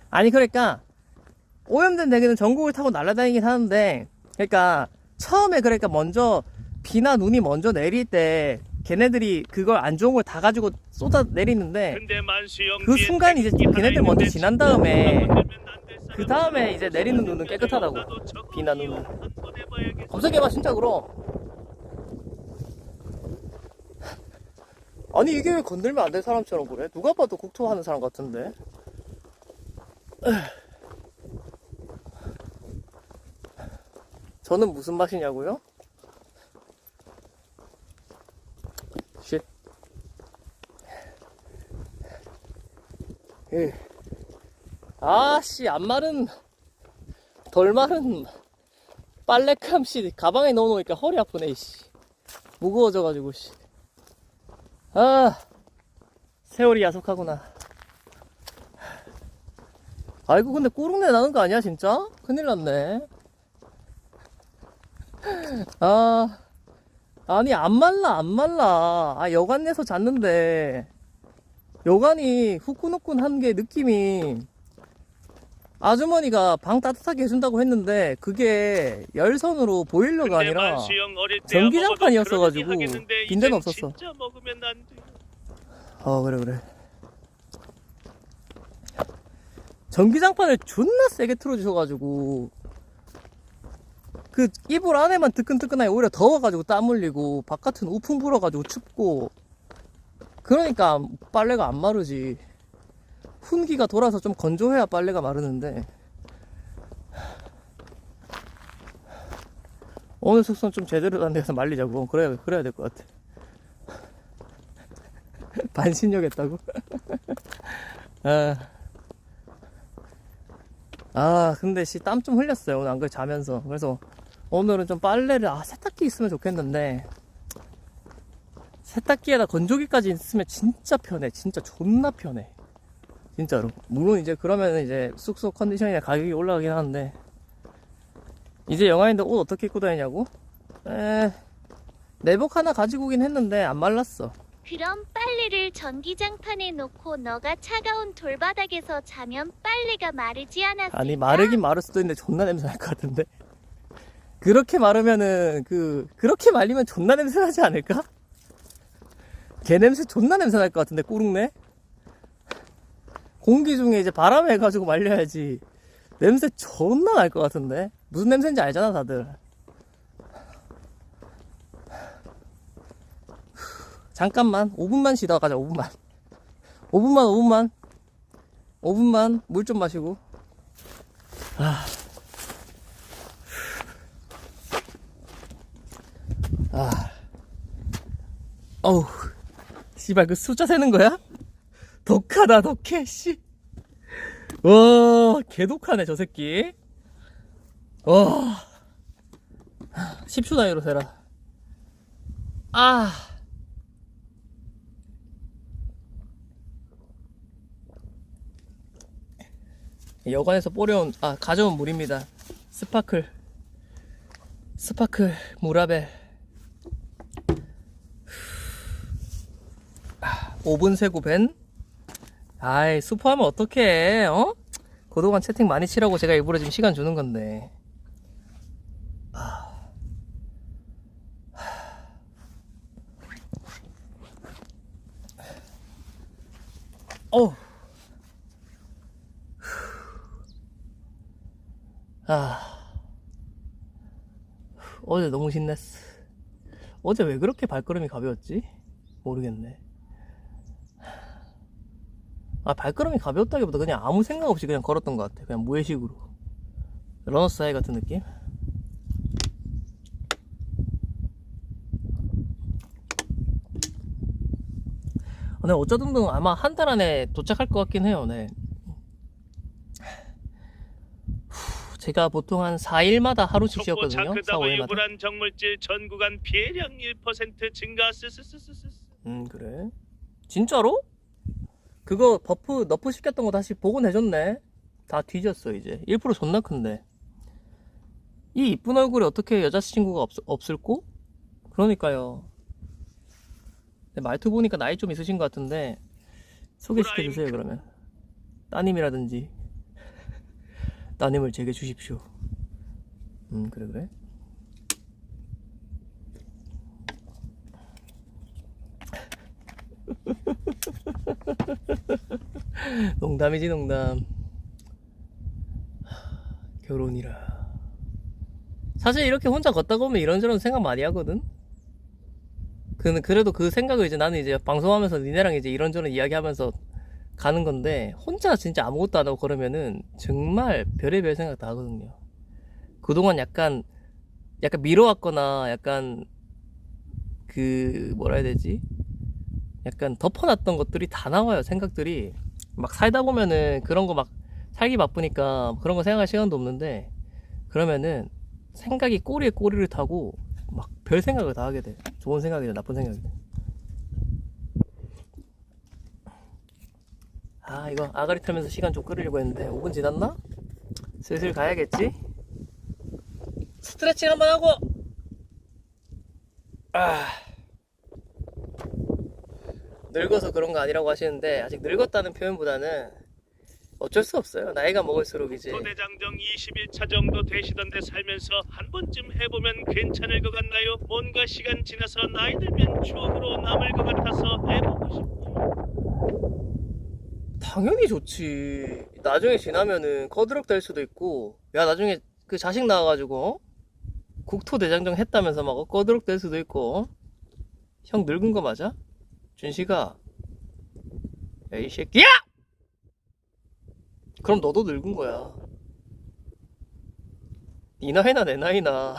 [SPEAKER 1] 아니, 그러니까 오염된 대게는 전국을 타고 날아다니긴 하는데, 그러니까 처음에 먼저 비나 눈이 먼저 내릴 때 걔네들이 그걸 안 좋은 걸 다 가지고 쏟아 내리는데, 그 순간 이제 걔네들 먼저 지난 다음에 그 다음에 이제 내리는 눈은 깨끗하다고. 비나 눈은. 검색해봐 진짜 그럼. 아니 이게 왜 건들면 안 될 사람처럼 그래? 누가 봐도 국토하는 사람 같은데. 저는 무슨 맛이냐고요? 쉿. 아씨 안 마른 덜 마른 빨래감 씨 가방에 넣어놓으니까 허리 아프네 씨. 무거워져가지고 씨. 아 세월이 야속하구나. 아이고 근데 꼬릉내 나는 거 아니야 진짜? 큰일 났네. 아 아니 안 말라. 아 여관 내서 잤는데 여관이 후끈후끈한 게 느낌이 아주머니가 방 따뜻하게 해준다고 했는데 그게 열선으로 보일러가 아니라 전기장판이었어가지고 빈대는 없었어. 그래 전기장판을 존나 세게 틀어주셔가지고 그 이불 안에만 뜨끈뜨끈하게 오히려 더워가지고 땀 흘리고 바깥은 우풍 불어가지고 춥고 그러니까 빨래가 안 마르지. 훈기가 돌아서 좀 건조해야 빨래가 마르는데 오늘 숙소는 좀 제대로 된 데서 말리자고. 그래야 될 것 같아. 반신욕 했다고? 근데 땀 좀 흘렸어요 오늘 안 그래 자면서. 그래서 오늘은 좀 빨래를 세탁기 있으면 좋겠는데 세탁기에다 건조기까지 있으면 진짜 편해. 진짜 존나 편해 진짜로. 물론 이제 그러면 이제 숙소 컨디션이나 가격이 올라가긴 하는데 이제 영화인데 옷 어떻게 입고 다니냐고? 내복 하나 가지고 오긴 했는데 안 말랐어.
[SPEAKER 4] 그럼 빨래를 전기장판에 놓고 너가 차가운 돌바닥에서 자면 빨래가 마르지 않았을까?
[SPEAKER 1] 아니 마르긴 마를 수도 있는데 존나 냄새 날 것 같은데. 그렇게 마르면은 그렇게 말리면 존나 냄새 나지 않을까? 개 냄새 존나 냄새 날 것 같은데 꼬릉내? 공기 중에 이제 바람 해가지고 말려야지. 냄새 존나 날 것 같은데. 무슨 냄새인지 알잖아 다들. 잠깐만 5분만 쉬다가 가자. 5분만 물 좀 마시고. 어우 씨발 그 숫자 세는 거야? 독하다 독해 씨. 와 개독하네 저 새끼. 와 10초 단위로 세라. 여관에서 가져온 물입니다. 스파클 무라벨. 오븐 세고 벤. 아이 수포하면 어떡해. 그동안 채팅 많이 치라고 제가 일부러 지금 시간 주는 건데. 어제 너무 신났어. 어제 왜 그렇게 발걸음이 가벼웠지? 모르겠네. 발걸음이 가벼웠다기보다 그냥 아무 생각 없이 그냥 걸었던 것 같아. 그냥 무의식으로. 러너스 하이 같은 느낌? 네, 어쩌든 아마 한 달 안에 도착할 것 같긴 해요. 네. 제가 보통 한 4일마다 하루씩 쉬었거든요. 4, 5일마다.
[SPEAKER 3] 유불한 정물질 전 구간 피해량 1% 증가.
[SPEAKER 1] 그래? 진짜로? 그거 버프 너프 시켰던 거 다시 복원해줬네. 다 뒤졌어 이제. 1% 존나 큰데. 이 이쁜 얼굴에 어떻게 여자친구가 없을꼬? 그러니까요. 말투 보니까 나이 좀 있으신 것 같은데 소개시켜주세요 그러면. 따님이라든지. 따님을 제게 주십시오. 그래. 농담이지 농담. 결혼이라. 사실 이렇게 혼자 걷다 보면 이런저런 생각 많이 하거든. 그래도 그 생각을 이제 나는 이제 방송하면서 니네랑 이제 이런저런 이야기하면서 가는 건데, 혼자 진짜 아무것도 안 하고 걸으면은 정말 별의별 생각 다 하거든요. 그동안 약간 미뤄왔거나 약간 뭐라 해야 되지? 약간 덮어놨던 것들이 다 나와요. 생각들이 막 살다 보면은 그런 거 막 살기 바쁘니까 그런 거 생각할 시간도 없는데, 그러면은 생각이 꼬리에 꼬리를 타고 막 별 생각을 다 하게 돼. 좋은 생각이든 나쁜 생각이든. 아, 이거 아가리 타면서 시간 좀 끌으려고 했는데 5분 지났나? 슬슬 가야겠지? 스트레칭 한번 하고. 늙어서 그런 거 아니라고 하시는데, 아직 늙었다는 표현보다는 어쩔 수 없어요. 나이가 먹을수록 이제
[SPEAKER 3] 소대장정 21차 정도 되시던데 살면서 한 번쯤 해보면 괜찮을 것 같나요? 뭔가 시간 지나서 나이 들면 추억으로 남을 것 같아서 해보고 싶어요.
[SPEAKER 1] 당연히 좋지. 나중에 지나면은 거드럭 될 수도 있고, 야 나중에 그 자식 나와가지고 국토대장정 했다면서 막 거드럭 될 수도 있고. 형 늙은 거 맞아? 준식아, 야 이 새끼야! 그럼 너도 늙은 거야. 네 나이나 내 나이나.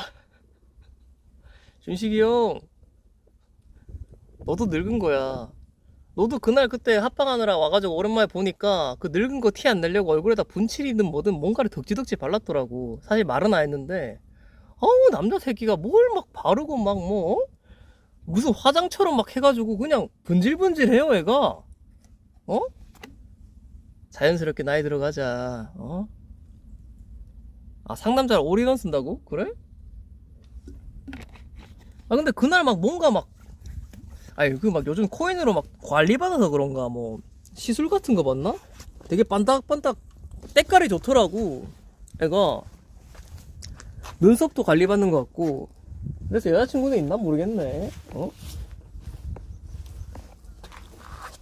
[SPEAKER 1] 준식이 형, 너도 늙은 거야. 너도 그날 그때 합방하느라 와가지고 오랜만에 보니까 그 늙은 거 티 안 내려고 얼굴에다 분칠이든 뭐든 뭔가를 덕지덕지 발랐더라고. 사실 말은 안 했는데, 어우 남자 새끼가 뭘 막 바르고 막 뭐 무슨 화장처럼 막 해가지고 그냥 분질분질해요 애가. 어? 자연스럽게 나이 들어가자. 어? 아, 상남자를 올인원 쓴다고? 그래? 아 근데 그날 막 뭔가 막, 아니 그 막 요즘 코인으로 막 관리받아서 그런가 뭐 시술 같은 거 봤나? 되게 반딱반딱 때깔이 좋더라고 애가. 눈썹도 관리받는 것 같고. 그래서 여자친구는 있나 모르겠네. 어?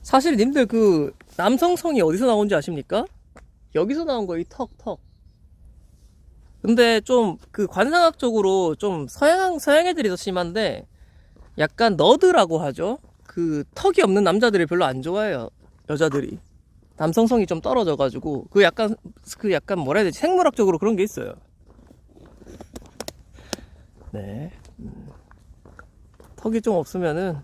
[SPEAKER 1] 사실 님들 그 남성성이 어디서 나온지 아십니까? 여기서 나온 거예요. 이 턱. 근데 좀 그 관상학적으로 좀 서양 애들이 더 심한데, 약간 너드라고 하죠. 그 턱이 없는 남자들이 별로 안 좋아해요. 여자들이. 남성성이 좀 떨어져가지고 그 약간 뭐라 해야 되지? 생물학적으로 그런 게 있어요. 네. 턱이 좀 없으면은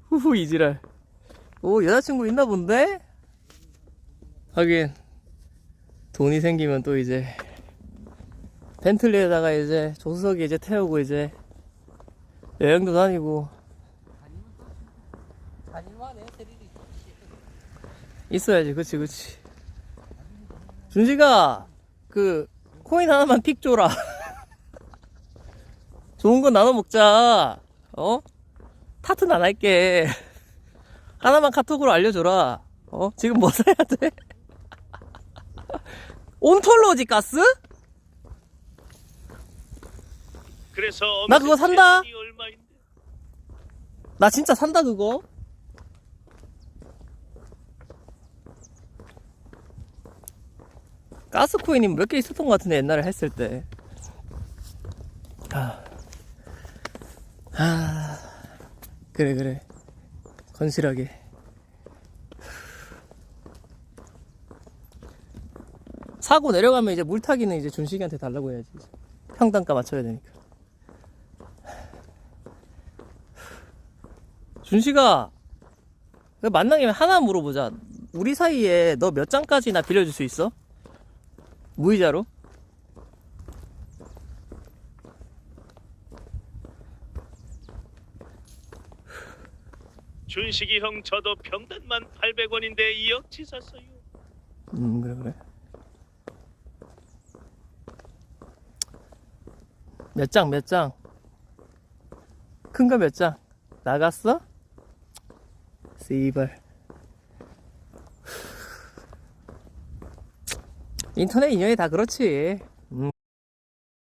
[SPEAKER 1] 후후 이지랄. 오, 여자친구 있나 본데? 하긴 돈이 생기면 또 이제 벤틀리에다가 이제 조수석에 이제 태우고 이제 여행도 다니고. 있어야지. 그치. 준식아, 그 코인 하나만 픽 줘라. 좋은 거 나눠 먹자. 어? 타투는 안 할게. 하나만 카톡으로 알려줘라. 어? 지금 뭐 사야 돼? 온톨로지 가스?
[SPEAKER 3] 그래서
[SPEAKER 1] 나 그거 산다?
[SPEAKER 3] 재산이 얼마인데?
[SPEAKER 1] 나 진짜 산다 그거. 가스코인이 몇 개 있었던 것 같은데 옛날에 했을 때. 그래 건실하게. 사고 내려가면 이제 물타기는 이제 준식이한테 달라고 해야지. 평단가 맞춰야 되니까. 준식아, 만난 김에 하나 물어보자. 우리 사이에 너 몇 장까지나 빌려줄 수 있어? 무이자로?
[SPEAKER 3] 준식이 형 저도 평단만 800원인데 2억치 샀어요.
[SPEAKER 1] 그래. 몇 장? 큰 거 몇 장? 나갔어? 씨발. 인터넷 인연이 다 그렇지.